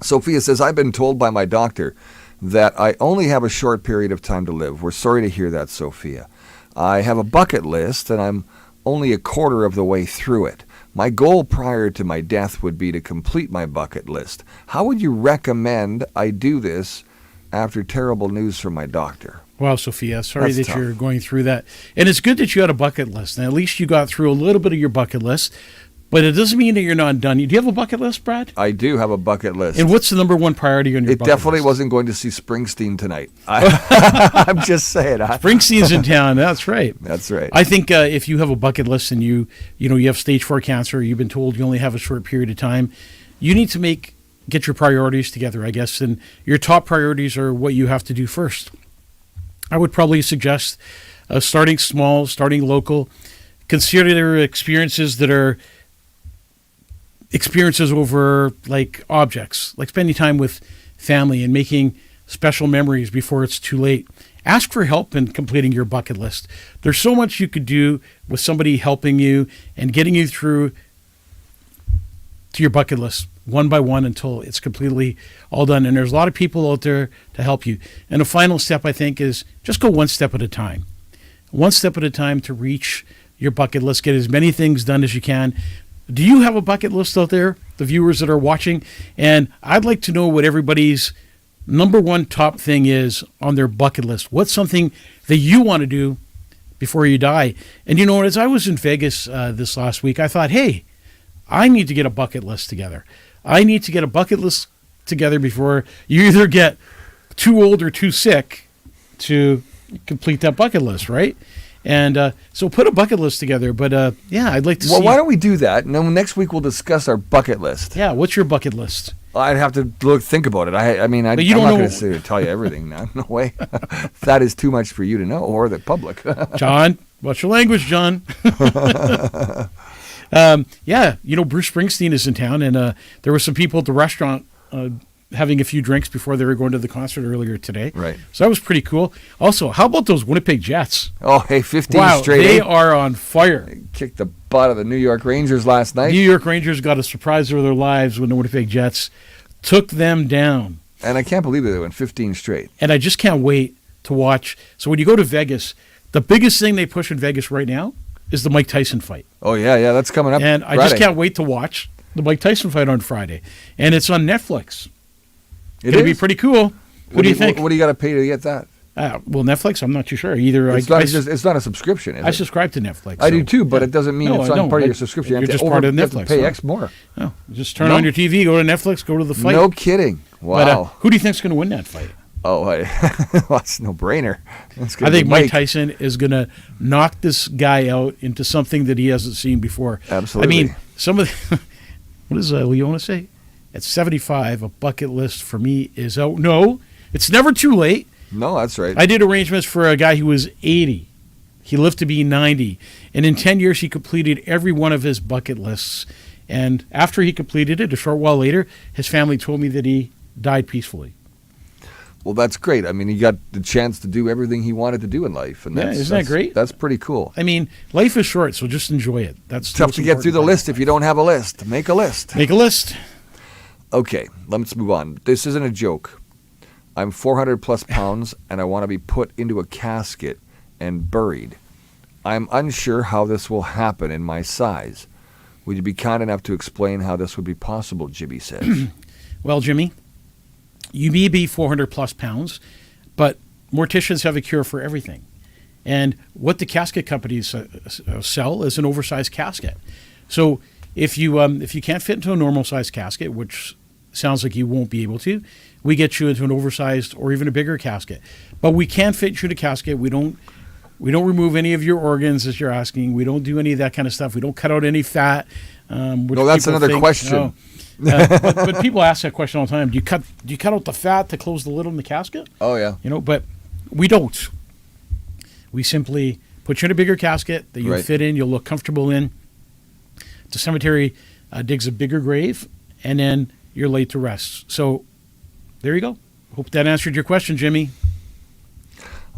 Sophia says, I've been told by my doctor that I only have a short period of time to live. We're sorry to hear that, Sophia. I have a bucket list, and I'm only a quarter of the way through it. My goal prior to my death would be to complete my bucket list. How would you recommend I do this after terrible news from my doctor? Wow, Sophia, sorry That's that tough. you're going through that. And it's good that you had a bucket list. And at least you got through a little bit of your bucket list. But it doesn't mean that you're not done. Do you have a bucket list, Brad? I do have a bucket list. And what's the number one priority on your It bucket definitely list? wasn't going to see Springsteen tonight. I'm just saying. Springsteen's in town. That's right. That's right. I think if you have a bucket list and you have stage 4 cancer, you've been told you only have a short period of time, you need to get your priorities together, I guess. And your top priorities are what you have to do first. I would probably suggest starting small, starting local. Consider experiences that are experiences over like objects, like spending time with family and making special memories before it's too late. Ask for help in completing your bucket list. There's so much you could do with somebody helping you and getting you through to your bucket list one by one until it's completely all done. And there's a lot of people out there to help you. And the final step, I think, is just go one step at a time. One step at a time to reach your bucket list. Get as many things done as you can. Do you have a bucket list out there, the viewers that are watching? And I'd like to know what everybody's number one top thing is on their bucket list. What's something that you want to do before you die? And you know, as I was in Vegas this last week, I thought, hey, I need to get a bucket list together. I need to get a bucket list together before you either get too old or too sick to complete that bucket list, right? And so put a bucket list together. But yeah, I'd like to see. Well, why don't we do that? And then next week we'll discuss our bucket list. Yeah, what's your bucket list? I'd have to think about it. I mean, I'm But you not don't going know- to sit here and tell you everything now. No way. That is too much for you to know or the public. John, what's your language, John? Yeah, you know, Bruce Springsteen is in town, and there were some people at the restaurant having a few drinks before they were going to the concert earlier today. Right. So that was pretty cool. Also, how about those Winnipeg Jets? Oh, hey, 15 Wow, straight. they are on fire. Kicked the butt of the New York Rangers last night. New York Rangers got a surprise of their lives when the Winnipeg Jets took them down. And I can't believe they went 15 straight. And I just can't wait to watch. So when you go to Vegas, the biggest thing they push in Vegas right now is the Mike Tyson fight. Oh, yeah, that's coming up And I just Friday. can't wait to watch the Mike Tyson fight on Friday. And it's on Netflix. It It'll be is? pretty cool. What do you think? What do you got to pay to get that? Well, Netflix, I'm not too sure. Either It's not a subscription, is I it? subscribe to Netflix. I do so- too, but yeah. it doesn't mean No, it's I not don't. part of But your subscription. You're You have just to part of you have to Netflix. pay huh? X more. No, just turn No? on your TV, go to Netflix, go to the fight. No kidding. Wow. But who do you think's going to win that fight? Oh, well, it's no brainer. I think Mike Tyson is going to knock this guy out into something that he hasn't seen before. Absolutely. I mean, some of the, what does Leona say? At 75, a bucket list for me is out. No, it's never too late. No, that's right. I did arrangements for a guy who was 80. He lived to be 90. And in 10 years, he completed every one of his bucket lists. And after he completed it, a short while later, his family told me that he died peacefully. Well, that's great. I mean, he got the chance to do everything he wanted to do in life, and Yeah, isn't that great? That's pretty cool. I mean, life is short, so just enjoy it. That's It's tough most to get through the important list if you don't have a list. Make a list. part. Make a list. Okay, let's move on. This isn't a joke. I'm 400 plus pounds, and I want to be put into a casket and buried. I'm unsure how this will happen in my size. Would you be kind enough to explain how this would be possible, Jimmy says. Well, Jimmy, you may be 400 plus pounds, but morticians have a cure for everything. And what the casket companies sell is an oversized casket. So if you can't fit into a normal size casket, which sounds like you won't be able to, we get you into an oversized or even a bigger casket. But we can fit you in a casket. We don't remove any of your organs, as you're asking. We don't do any of that kind of stuff. We don't cut out any fat. No, that's another question. But people ask that question all the time. Do you cut out the fat to close the lid on the casket? Oh, yeah. But we don't. We simply put you in a bigger casket that you'll fit in, you'll look comfortable in. The cemetery digs a bigger grave, and then you're laid to rest. So there you go. Hope that answered your question, Jimmy.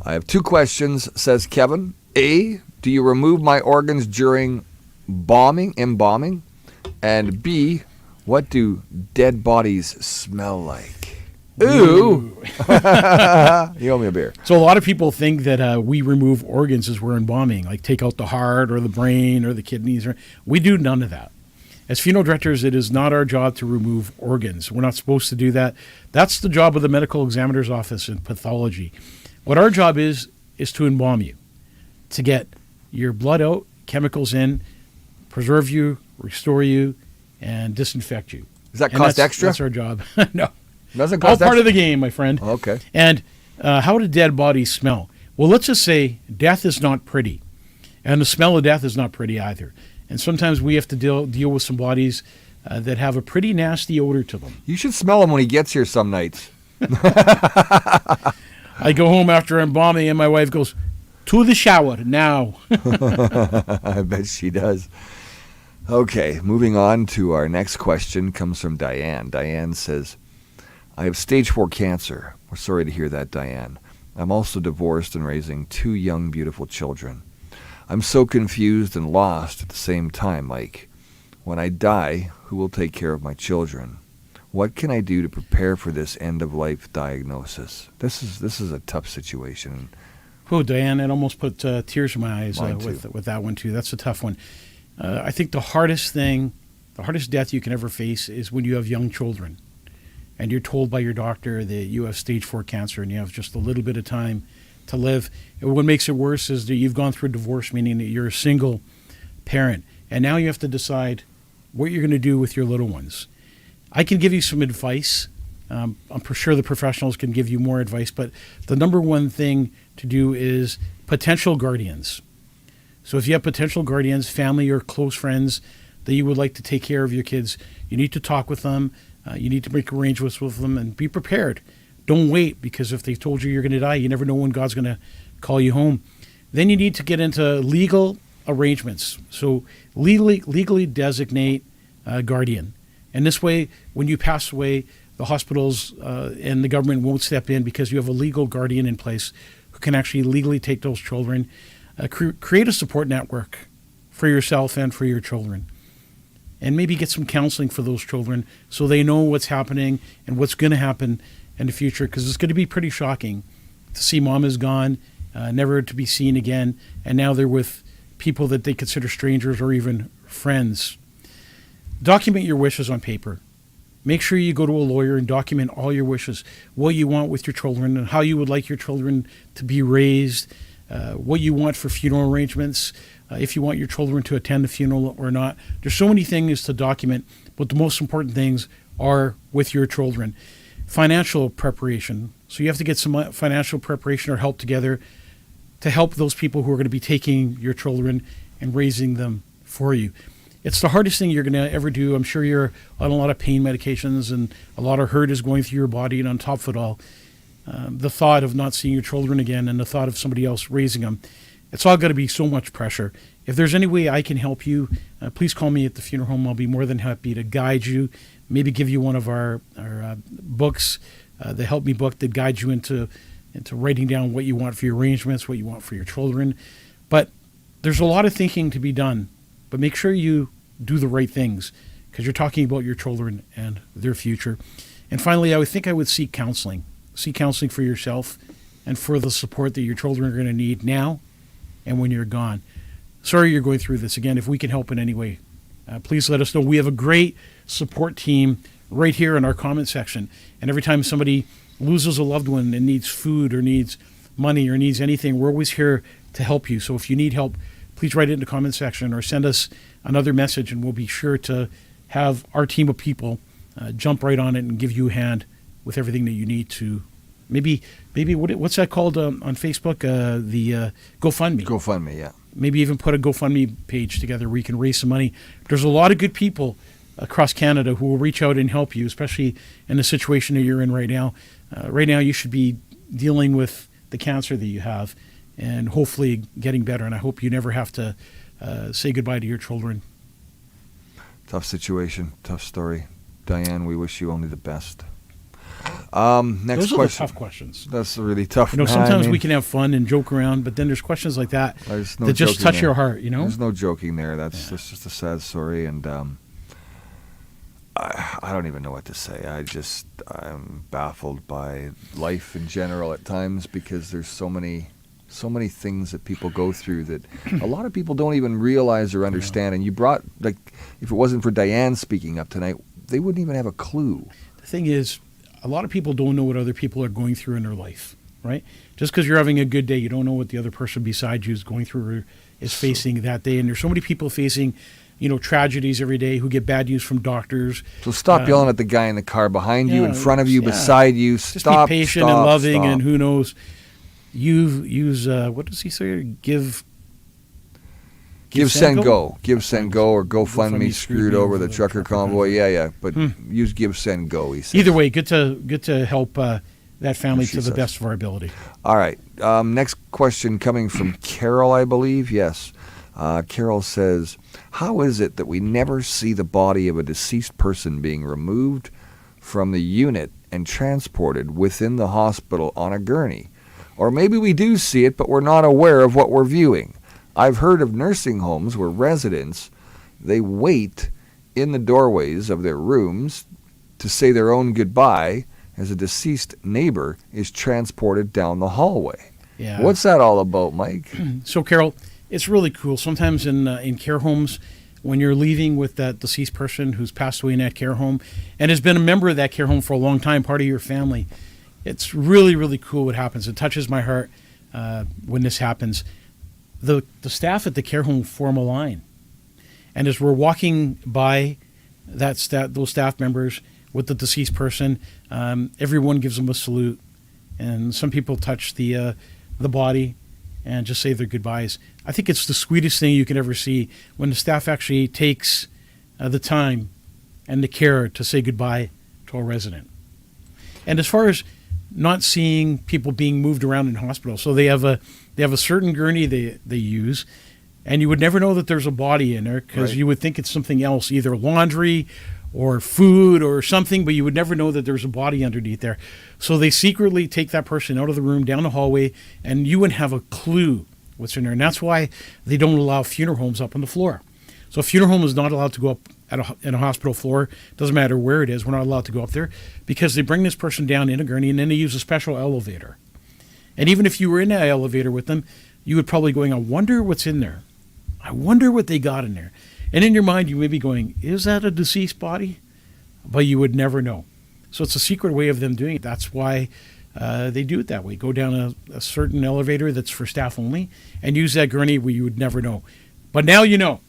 I have 2 questions, says Kevin. A, do you remove my organs during embalming? And B, what do dead bodies smell like? Ooh. You owe me a beer. So a lot of people think that we remove organs as we're embalming, like take out the heart or the brain or the kidneys. We do none of that. As funeral directors, it is not our job to remove organs. We're not supposed to do that. That's the job of the medical examiner's office in pathology. What our job is to embalm you, to get your blood out, chemicals in, preserve you, restore you, and disinfect you. Does that cost extra? That's our job. No. Doesn't cost All part extra? of the game, my friend. Okay. And how do dead bodies smell? Well, let's just say death is not pretty. And the smell of death is not pretty either. And sometimes we have to deal with some bodies that have a pretty nasty odor to them. You should smell him when he gets here some nights. I go home after embalming and my wife goes, to the shower now. I bet she does. Okay, moving on to our next question comes from Diane. Diane says, I have stage 4 cancer. We're sorry to hear that, Diane. I'm also divorced and raising 2 young, beautiful children. I'm so confused and lost at the same time. Like, when I die, who will take care of my children? What can I do to prepare for this end-of-life diagnosis? This is a tough situation. Oh, Diane, it almost put tears in my eyes Mine with that one, too. That's a tough one. I think the hardest death you can ever face is when you have young children and you're told by your doctor that you have stage 4 cancer and you have just a little bit of time to live. And what makes it worse is that you've gone through a divorce, meaning that you're a single parent, and now you have to decide what you're going to do with your little ones. I can give you some advice. I'm sure the professionals can give you more advice, but the number one thing to do is potential guardians. So if you have potential guardians, family or close friends that you would like to take care of your kids, you need to talk with them. You need to make arrangements with them and be prepared. Don't wait, because if they told you you're going to die, you never know when God's going to call you home. Then you need to get into legal arrangements. So legally designate a guardian. And this way, when you pass away, the hospitals and the government won't step in because you have a legal guardian in place who can actually legally take those children. Create a support network for yourself and for your children. And maybe get some counseling for those children so they know what's happening and what's going to happen in the future, because it's going to be pretty shocking to see mom is gone, never to be seen again, and now they're with people that they consider strangers or even friends. Document your wishes on paper. Make sure you go to a lawyer and document all your wishes, what you want with your children and how you would like your children to be raised, what you want for funeral arrangements, if you want your children to attend the funeral or not. There's so many things to document, but the most important things are with your children. Financial preparation. So you have to get some financial preparation or help together to help those people who are going to be taking your children and raising them for you. It's the hardest thing you're going to ever do. I'm sure you're on a lot of pain medications and a lot of hurt is going through your body, and on top of it all, the thought of not seeing your children again and the thought of somebody else raising them, it's all going to be so much pressure. If there's any way I can help you, please call me at the funeral home. I'll be more than happy to guide you, maybe give you one of our books, the Help Me book that guides you into writing down what you want for your arrangements, what you want for your children. But there's a lot of thinking to be done, but make sure you do the right things, because you're talking about your children and their future. And finally, I would think I would seek counseling. Seek counseling for yourself and for the support that your children are going to need now and when you're gone. Sorry you're going through this. Again, if we can help in any way, please let us know. We have a great support team right here in our comment section. And every time somebody loses a loved one and needs food or needs money or needs anything, we're always here to help you. So if you need help, please write it in the comment section or send us another message, and we'll be sure to have our team of people jump right on it and give you a hand with everything that you need to maybe what's that called on Facebook? The GoFundMe. GoFundMe, yeah. Maybe even put a GoFundMe page together where you can raise some money. There's a lot of good people across Canada who will reach out and help you, especially in the situation that you're in right now. Right now, you should be dealing with the cancer that you have and hopefully getting better. And I hope you never have to say goodbye to your children. Tough situation, tough story. Diane, we wish you only the best. Next Those are question. the tough questions. That's really tough. Sometimes we can have fun and joke around, but then there's questions like that that just touch your heart, There's no joking there. That's just a sad story, and I don't even know what to say. I'm baffled by life in general at times because there's so many things that people go through that a lot of people don't even realize or understand. And you brought, like, if it wasn't for Diane speaking up tonight, they wouldn't even have a clue. The thing is, a lot of people don't know what other people are going through in their life, right? Just because you're having a good day, you don't know what the other person beside you is going through or is facing that day. And there's so many people facing, tragedies every day who get bad news from doctors. So stop yelling at the guy in the car behind you, in front of you, beside you. Just be patient and loving, and who knows. Use what does he say? Give, send, go. Give, send, go, or GoFundMe screwed over the trucker convoy. Yeah. But use give, send, go, he says. Either way, good to help that family to the best of our ability. All right. Next question coming from Carol, I believe. Yes. Carol says, how is it that we never see the body of a deceased person being removed from the unit and transported within the hospital on a gurney? Or maybe we do see it, but we're not aware of what we're viewing. I've heard of nursing homes where residents, they wait in the doorways of their rooms to say their own goodbye as a deceased neighbor is transported down the hallway. Yeah. What's that all about, Mike? So, Carol, it's really cool. Sometimes in care homes, when you're leaving with that deceased person who's passed away in that care home and has been a member of that care home for a long time, part of your family, it's really, really cool what happens. It touches my heart when this happens. The staff at the care home form a line. And as we're walking by those staff members with the deceased person, everyone gives them a salute. And some people touch the body and just say their goodbyes. I think it's the sweetest thing you can ever see when the staff actually takes the time and the care to say goodbye to a resident. And as far as not seeing people being moved around in hospitals, so they have a certain gurney they use, and you would never know that there's a body in there because you would think it's something else, either laundry or food or something, but you would never know that there's a body underneath there. So they secretly take that person out of the room, down the hallway, and you wouldn't have a clue what's in there. And that's why they don't allow funeral homes up on the floor. So a funeral home is not allowed to go up in a hospital floor. Doesn't matter where it is. We're not allowed to go up there because they bring this person down in a gurney and then they use a special elevator. And even if you were in that elevator with them, you would probably going, I wonder what's in there. I wonder what they got in there. And in your mind, you may be going, is that a deceased body? But you would never know. So it's a secret way of them doing it. That's why they do it that way. Go down a certain elevator that's for staff only and use that gurney where you would never know. But now you know.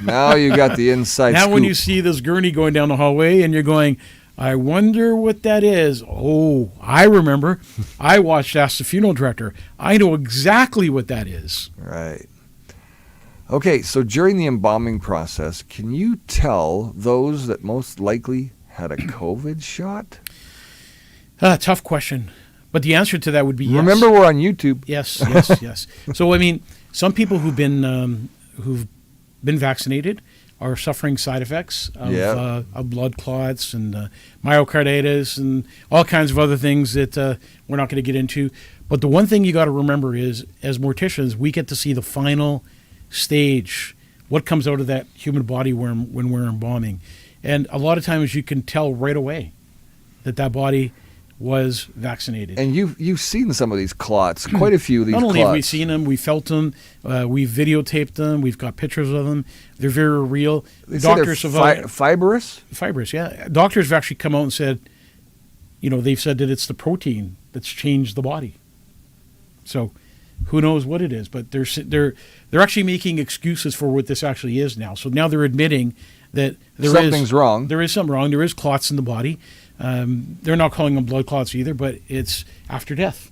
Now you got the inside now scoop. When you see this gurney going down the hallway and you're going, I wonder what that is. Oh, I remember. I watched Ask the Funeral Director. I know exactly what that is. Right. Okay, so during the embalming process, can you tell those that most likely had a COVID shot? Tough question. But the answer to that would be yes. Remember, we're on YouTube. Yes. So, I mean, some people who've been vaccinated are suffering side effects of blood clots and myocarditis and all kinds of other things that we're not going to get into. But the one thing you got to remember is, as morticians, we get to see the final stage, what comes out of that human body when we're embalming. And a lot of times you can tell right away that body was vaccinated. And you've seen some of these clots, quite a few of these clots. Not only have we seen them, we felt them, we videotaped them, we've got pictures of them. They're very real. Doctors have fibrous? Fibrous, yeah. Doctors have actually come out and said, they've said that it's the protein that's changed the body. So who knows what it is, but they're actually making excuses for what this actually is now. So now they're admitting that something's wrong. There is something wrong. There is clots in the body. They're not calling them blood clots either, but it's after death.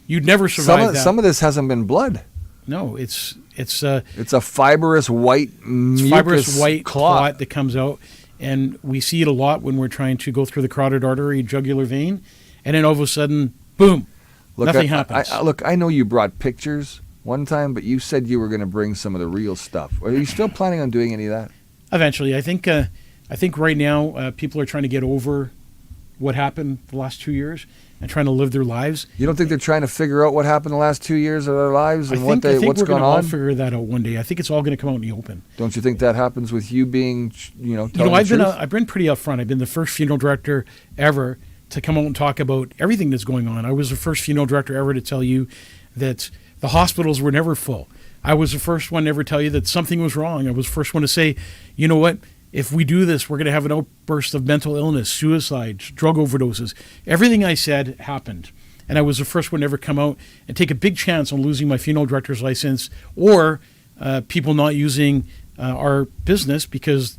You'd never survive that. Some of this hasn't been blood. No, it's a fibrous white clot that comes out, and we see it a lot when we're trying to go through the carotid artery, jugular vein, and then all of a sudden, boom, nothing happens. I know you brought pictures one time, but you said you were going to bring some of the real stuff. Are you still planning on doing any of that? Eventually, I think right now people are trying to get over what happened the last 2 years and trying to live their lives. You don't think they're trying to figure out what happened the last 2 years of their lives and what's we're going gonna on? all figure that out one day. I think it's all going to come out in the open. Don't you think that happens with you being, telling I've the truth? I've been pretty upfront. I've been the first funeral director ever to come out and talk about everything that's going on. I was the first funeral director ever to tell you that the hospitals were never full. I was the first one to ever tell you that something was wrong. I was the first one to say, you know what? If we do this, we're going to have an outburst of mental illness, suicides, drug overdoses. Everything I said happened. And I was the first one to ever come out and take a big chance on losing my funeral director's license or people not using our business because,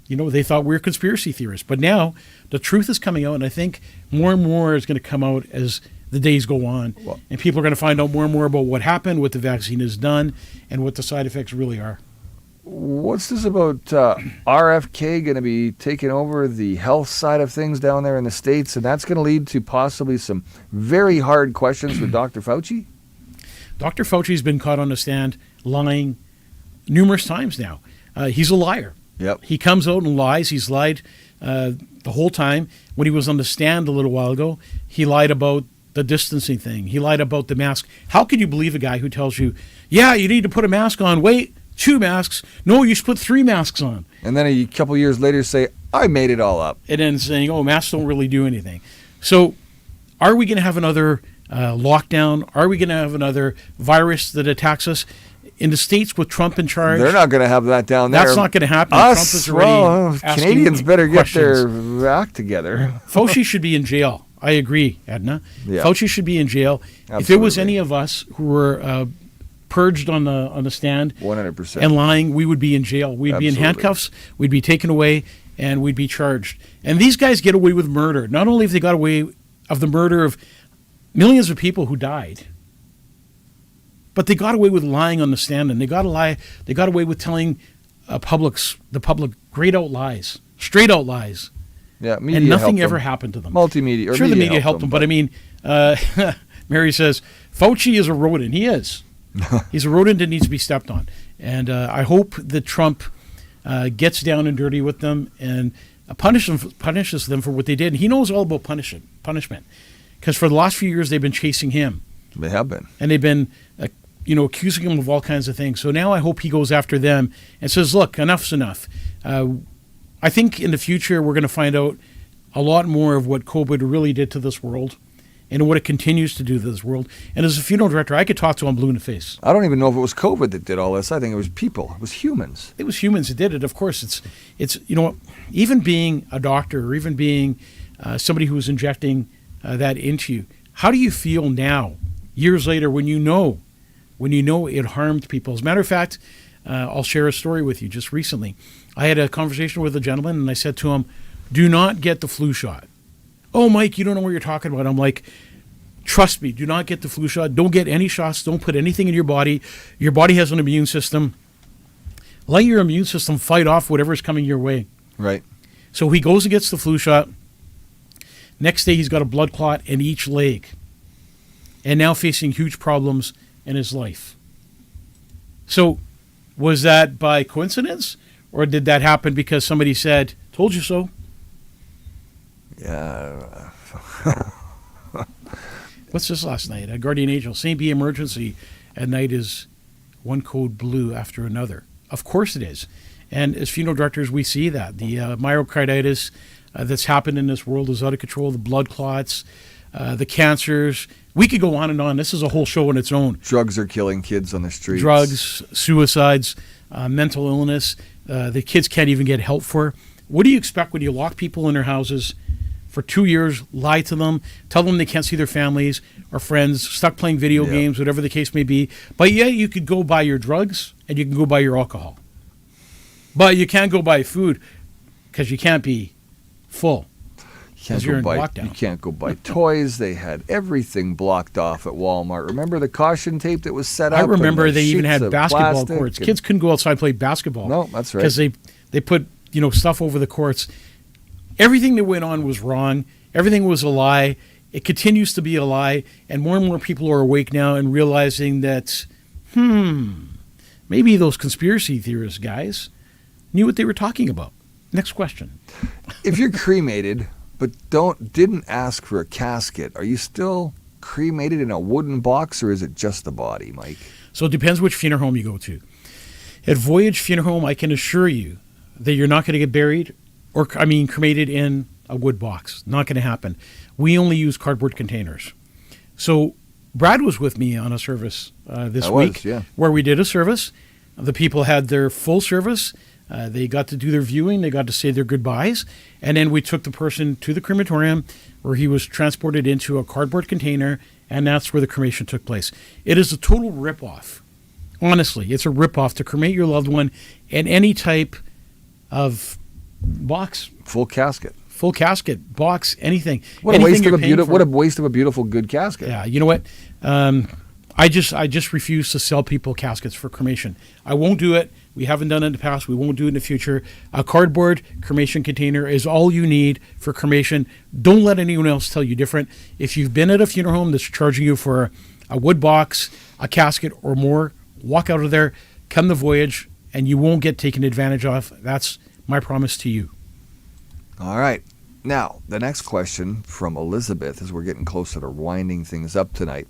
they thought we were conspiracy theorists. But now the truth is coming out, and I think more and more is going to come out as the days go on. And people are going to find out more and more about what happened, what the vaccine has done, and what the side effects really are. What's this about RFK going to be taking over the health side of things down there in the States, and that's going to lead to possibly some very hard questions with Dr. Fauci? Dr. Fauci's been caught on the stand lying numerous times now. He's a liar. Yep. He comes out and lies. He's lied the whole time. When he was on the stand a little while ago, he lied about the distancing thing. He lied about the mask. How could you believe a guy who tells you, yeah, you need to put a mask on, wait, 2 masks. No, you should put 3 masks on. And then a couple years later say, I made it all up. And then saying, oh, masks don't really do anything. So are we going to have another lockdown? Are we going to have another virus that attacks us? In the States with Trump in charge? They're not going to have that down there. That's not going to happen. Trump is already asking Canadians better questions. get their act together. Fauci should be in jail. I agree, Edna. Yeah. Fauci should be in jail. Absolutely. If it was any of us who were purged on the stand 100%. and lying, we would be in jail. We'd be in handcuffs. We'd be taken away, and we'd be charged. And these guys get away with murder. Not only have they got away of the murder of millions of people who died, but they got away with lying on the stand, and they got away with telling the public straight out lies. Yeah, media and nothing helped ever them. happened to them. Multimedia. Sure, the media helped them, but I mean, Mary says Fauci is a rodent. He is. He's a rodent that needs to be stepped on, and I hope that Trump gets down and dirty with them and punishes them for what they did. And he knows all about punishment, because for the last few years they've been chasing him. They have been, and they've been, accusing him of all kinds of things. So now I hope he goes after them and says, "Look, enough's enough." I think in the future we're going to find out a lot more of what COVID really did to this world and what it continues to do to this world. And as a funeral director, I could talk to him blue in the face. I don't even know if it was COVID that did all this. I think it was people. It was humans. It was humans that did it. Of course, it's even being a doctor or even being somebody who was injecting that into you, how do you feel now, years later, when you know it harmed people? As a matter of fact, I'll share a story with you. Just recently, I had a conversation with a gentleman, and I said to him, do not get the flu shot. Oh, Mike, you don't know what you're talking about. I'm like, trust me, do not get the flu shot. Don't get any shots. Don't put anything in your body. Your body has an immune system. Let your immune system fight off whatever's coming your way. Right. So he goes and gets the flu shot. Next day, he's got a blood clot in each leg, and now facing huge problems in his life. So was that by coincidence, or did that happen because somebody said, told you so? Yeah. What's this last night? A guardian angel. St. B emergency at night is one code blue after another. Of course it is. And as funeral directors, we see that. The myocarditis that's happened in this world is out of control. The blood clots, the cancers. We could go on and on. This is a whole show on its own. Drugs are killing kids on the streets. Drugs, suicides, mental illness. The kids can't even get help for. What do you expect when you lock people in their houses for 2 years, lie to them, tell them they can't see their families or friends, stuck playing video games, whatever the case may be? But yeah, you could go buy your drugs and you can go buy your alcohol. But you can't go buy food because you can't be full. because you're in You lockdown. can't go buy toys. They had everything blocked off at Walmart. Remember the caution tape that was set up? I remember and the they even sheets had of basketball plastic courts. and- Kids couldn't go outside and play basketball. No, that's right. Because they put stuff over the courts. Everything that went on was wrong. Everything was a lie. It continues to be a lie, and more people are awake now and realizing that, maybe those conspiracy theorists guys knew what they were talking about. Next question. If you're cremated but didn't ask for a casket, are you still cremated in a wooden box, or is it just the body, Mike? So it depends which funeral home you go to. At Voyage Funeral Home, I can assure you that you're not going to get buried cremated in a wood box. Not going to happen. We only use cardboard containers. So Brad was with me on a service this week where we did a service. The people had their full service. They got to do their viewing. They got to say their goodbyes. And then we took the person to the crematorium where he was transported into a cardboard container, and that's where the cremation took place. It is a total ripoff. Honestly, it's a ripoff to cremate your loved one in any type of box. Full casket. Full casket, box, anything. What a waste of a beautiful, good casket. Yeah, you know what? I just refuse to sell people caskets for cremation. I won't do it. We haven't done it in the past. We won't do it in the future. A cardboard cremation container is all you need for cremation. Don't let anyone else tell you different. If you've been at a funeral home that's charging you for a wood box, a casket, or more, walk out of there, come to Voyage, and you won't get taken advantage of. That's my promise to you. All right. Now, the next question from Elizabeth, as we're getting closer to winding things up tonight.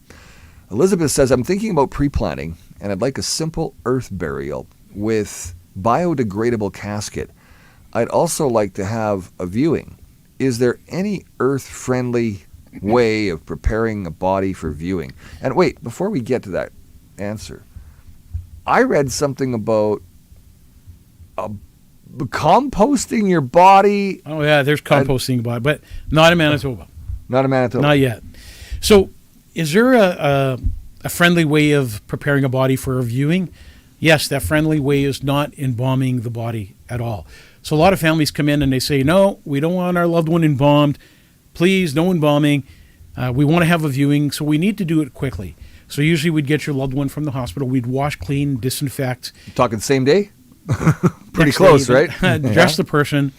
Elizabeth says, I'm thinking about pre-planning, and I'd like a simple earth burial with biodegradable casket. I'd also like to have a viewing. Is there any earth-friendly way of preparing a body for viewing? And wait, before we get to that answer, I read something about composting your body. Oh, yeah, there's composting body, but not in Manitoba. Not in Manitoba? Not yet. So is there a friendly way of preparing a body for a viewing? Yes, that friendly way is not embalming the body at all. So a lot of families come in and they say, no, we don't want our loved one embalmed. Please, no embalming. We want to have a viewing, so we need to do it quickly. So usually we'd get your loved one from the hospital. We'd wash, clean, disinfect. Talking same day? Pretty close, right? Dress the person,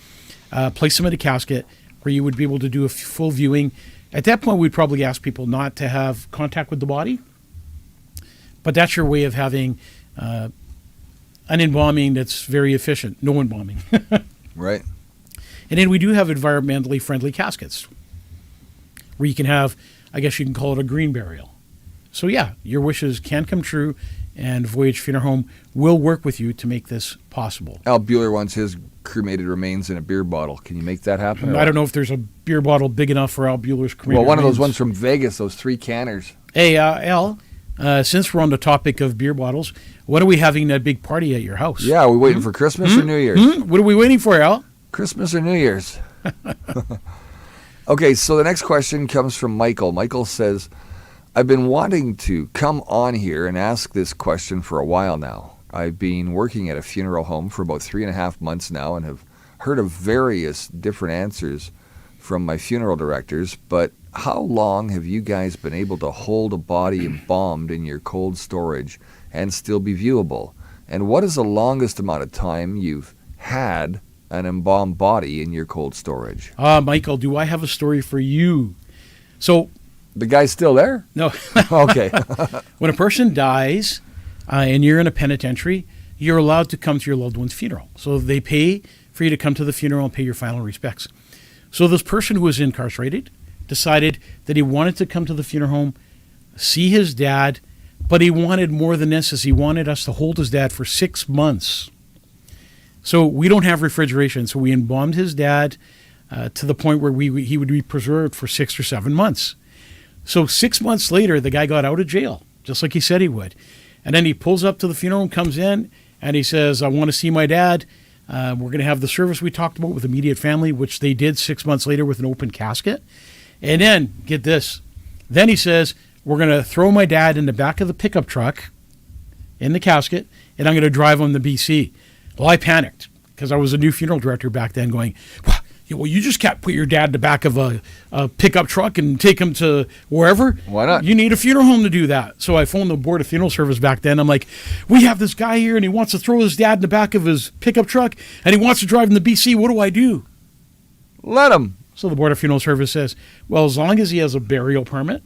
place them in a casket where you would be able to do a full viewing. At that point, we'd probably ask people not to have contact with the body. But that's your way of having an embalming that's very efficient. No embalming. Right. And then we do have environmentally friendly caskets where you can have, I guess you can call it a green burial. So yeah, your wishes can come true, and Voyage Funeral Home will work with you to make this possible. Al Bueller wants his cremated remains in a beer bottle. Can you make that happen? I don't know if there's a beer bottle big enough for Al Bueller's cremated Well, one of those remains. ones from Vegas, those 3 canners. Hey, Al, since we're on the topic of beer bottles, when are we having that big party at your house? Yeah, are we waiting for Christmas or New Year's? What are we waiting for, Al? Christmas or New Year's? Okay, so the next question comes from Michael. Michael says, I've been wanting to come on here and ask this question for a while now. I've been working at a funeral home for about 3.5 months now and have heard of various different answers from my funeral directors, but how long have you guys been able to hold a body embalmed in your cold storage and still be viewable? And what is the longest amount of time you've had an embalmed body in your cold storage? Michael, do I have a story for you? So, the guy's still there? No. Okay. When a person dies and you're in a penitentiary, you're allowed to come to your loved one's funeral. So they pay for you to come to the funeral and pay your final respects. So this person who was incarcerated decided that he wanted to come to the funeral home, see his dad, but he wanted more than this, as he wanted us to hold his dad for 6 months. So we don't have refrigeration, so we embalmed his dad to the point where he would be preserved for 6 or 7 months. So 6 months later, the guy got out of jail, just like he said he would. And then he pulls up to the funeral and comes in, and he says, I want to see my dad. We're going to have the service we talked about with immediate family, which they did 6 months later with an open casket. And then, get this, then he says, we're going to throw my dad in the back of the pickup truck in the casket, and I'm going to drive him to BC. Well, I panicked because I was a new funeral director back then going, well, Well, you just can't put your dad in the back of a pickup truck and take him to wherever. Why not? You need a funeral home to do that. So I phoned the Board of Funeral Service back then. I'm like, we have this guy here, and he wants to throw his dad in the back of his pickup truck, and he wants to drive him to BC. What do I do? Let him. So the Board of Funeral Service says, well, as long as he has a burial permit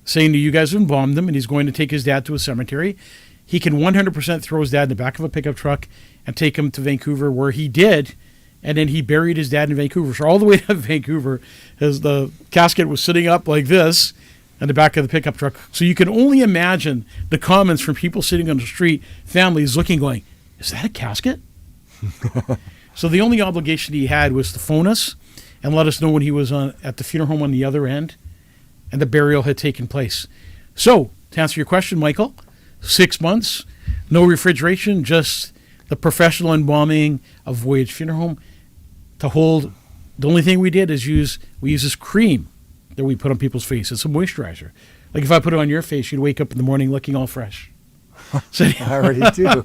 saying that you guys have embalmed him and he's going to take his dad to a cemetery, he can 100% throw his dad in the back of a pickup truck and take him to Vancouver, where he did. And then he buried his dad in Vancouver. So all the way to Vancouver, as the casket was sitting up like this in the back of the pickup truck. So you can only imagine the comments from people sitting on the street, families looking, going, is that a casket? So the only obligation he had was to phone us and let us know when he was at the funeral home on the other end and the burial had taken place. So, to answer your question, Michael, 6 months, no refrigeration, just the professional embalming of Voyage Funeral Home. To hold, the only thing we did is we use this cream that we put on people's face. It's a moisturizer. Like if I put it on your face, you'd wake up in the morning looking all fresh. So, I already do.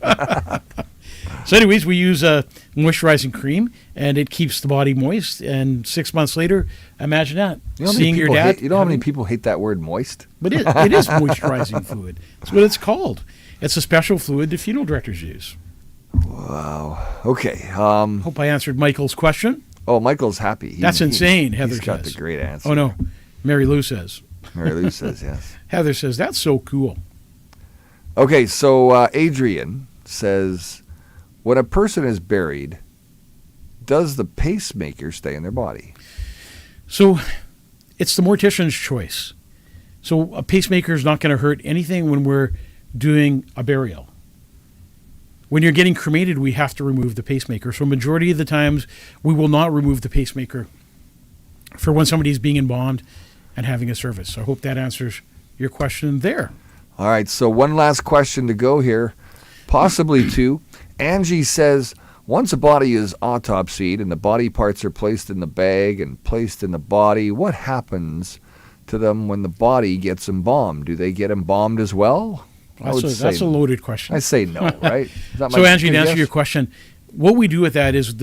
So anyways, we use a moisturizing cream, and it keeps the body moist. And 6 months later, imagine that, seeing your dad. You know how many people hate that word moist? But it is moisturizing fluid. That's what it's called. It's a special fluid that funeral directors use. Wow. Okay. Hope I answered Michael's question. Oh, Michael's happy. That's insane, Heather He's got says. the great answer. Oh, no. Mary Lou says. Mary Lou says yes. Heather says, that's so cool. Okay, so Adrian says, when a person is buried, does the pacemaker stay in their body? So it's the mortician's choice. So a pacemaker is not going to hurt anything when we're doing a burial. When you're getting cremated, we have to remove the pacemaker. So majority of the times, we will not remove the pacemaker for when somebody's being embalmed and having a service. So I hope that answers your question there. All right, so one last question to go here, possibly two. Angie says, once a body is autopsied and the body parts are placed in the bag and placed in the body, what happens to them when the body gets embalmed? Do they get embalmed as well? That's a loaded question. I say no, right? So, Angie, to answer your question, what we do with that is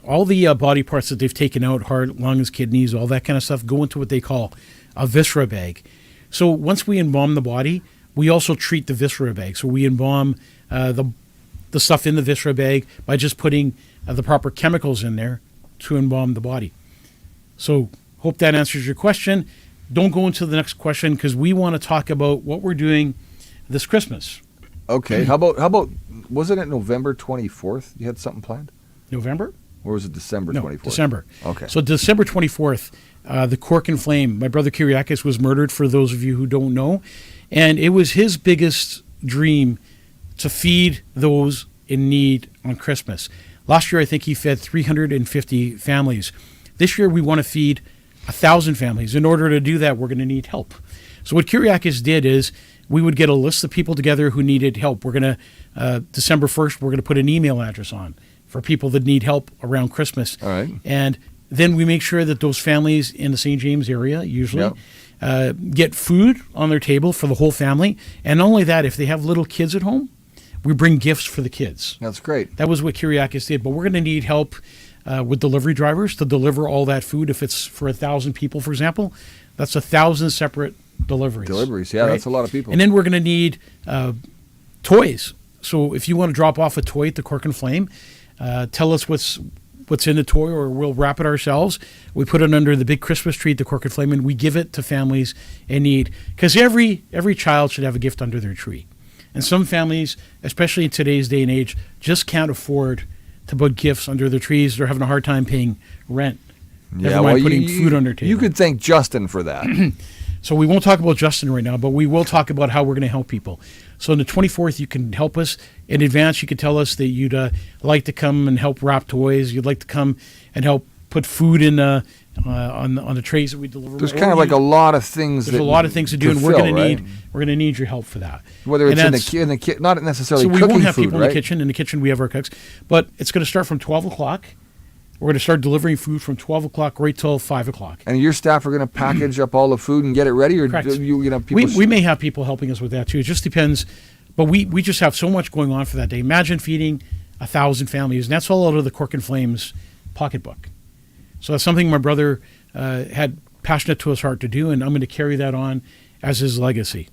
all the body parts that they've taken out, heart, lungs, kidneys, all that kind of stuff, go into what they call a viscera bag. So once we embalm the body, we also treat the viscera bag. So we embalm the stuff in the viscera bag by just putting the proper chemicals in there to embalm the body. So hope that answers your question. Don't go into the next question because we want to talk about what we're doing this Christmas. Okay. How about wasn't it November 24th? You had something planned? November? Or was it December 24th? No, December. Okay. So December 24th, the Cork and Flame, my brother Kyriakis was murdered, for those of you who don't know. And it was his biggest dream to feed those in need on Christmas. Last year, I think he fed 350 families. This year, we want to feed 1,000 families. In order to do that, we're going to need help. So what Kyriakis did is we would get a list of people together who needed help. We're going to, December 1st, we're going to put an email address on for people that need help around Christmas. All right. And then we make sure that those families in the St. James area usually get food on their table for the whole family. And not only that, if they have little kids at home, we bring gifts for the kids. That's great. That was what Kyriakis did. But we're going to need help with delivery drivers to deliver all that food. If it's for 1,000 people, for example, that's 1,000 separate deliveries. Yeah, right? That's a lot of people. And then we're going to need toys. So if you want to drop off a toy at the Cork and Flame, tell us what's in the toy, or we'll wrap it ourselves. We put it under the big Christmas tree at the Cork and Flame, and we give it to families in need. Because every child should have a gift under their tree. And some families, especially in today's day and age, just can't afford to put gifts under their trees. They're having a hard time paying rent. Never mind putting food on their table. You could thank Justin for that. So we won't talk about Justin right now, but we will talk about how we're going to help people. So on the 24th, you can help us. In advance, you could tell us that you'd like to come and help wrap toys. You'd like to come and help put food in on the trays that we deliver. There's kind of like a lot of things. There's a lot of things to do, and we're going to need your help for that. Whether it's in the kitchen, not necessarily cooking food, so we won't have people right? in the kitchen. In the kitchen, we have our cooks, but it's going to start from 12 o'clock. We're going to start delivering food from 12 o'clock right till 5 o'clock. And your staff are going to package up all the food and get it ready? Or Correct. You know, people we may have people helping us with that too. It just depends. But we just have so much going on for that day. Imagine feeding 1,000 families. And that's all out of the Cork and Flames pocketbook. So that's something my brother had passionate to his heart to do, and I'm going to carry that on as his legacy.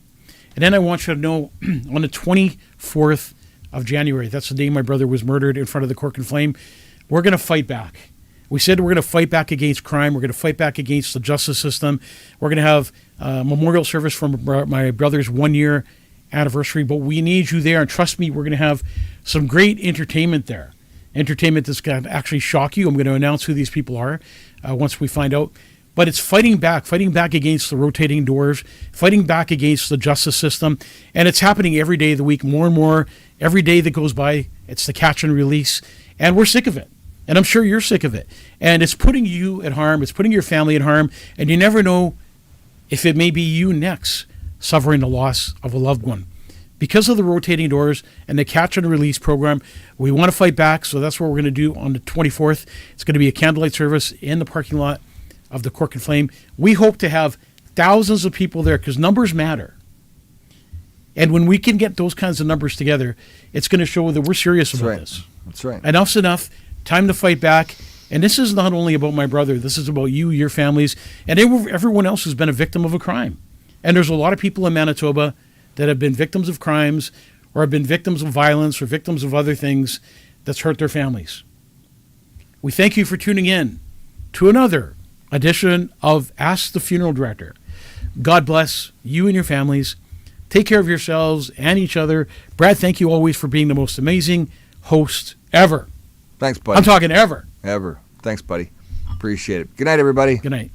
And then I want you to know, on the 24th of January, that's the day my brother was murdered in front of the Cork and Flame, we're going to fight back. We said we're going to fight back against crime. We're going to fight back against the justice system. We're going to have a memorial service for my brother's 1-year anniversary, but we need you there. And trust me, we're going to have some great entertainment there. Entertainment that's going to actually shock you. I'm going to announce who these people are once we find out. But it's fighting back against the rotating doors, fighting back against the justice system. And it's happening every day of the week, more and more. Every day that goes by, it's the catch and release. And we're sick of it. And I'm sure you're sick of it. And it's putting you at harm. It's putting your family at harm. And you never know if it may be you next suffering the loss of a loved one. Because of the rotating doors and the catch and release program, we want to fight back. So that's what we're going to do on the 24th. It's going to be a candlelight service in the parking lot of the Cork and Flame. We hope to have thousands of people there because numbers matter. And when we can get those kinds of numbers together, it's going to show that we're serious about this. That's right. Enough's enough. Time to fight back. And this is not only about my brother. This is about you, your families, and everyone else who's been a victim of a crime. And there's a lot of people in Manitoba that have been victims of crimes or have been victims of violence or victims of other things that's hurt their families. We thank you for tuning in to another edition of Ask the Funeral Director. God bless you and your families. Take care of yourselves and each other. Brad, thank you always for being the most amazing host ever. Thanks, buddy. I'm talking ever. Ever. Thanks, buddy. Appreciate it. Good night, everybody. Good night.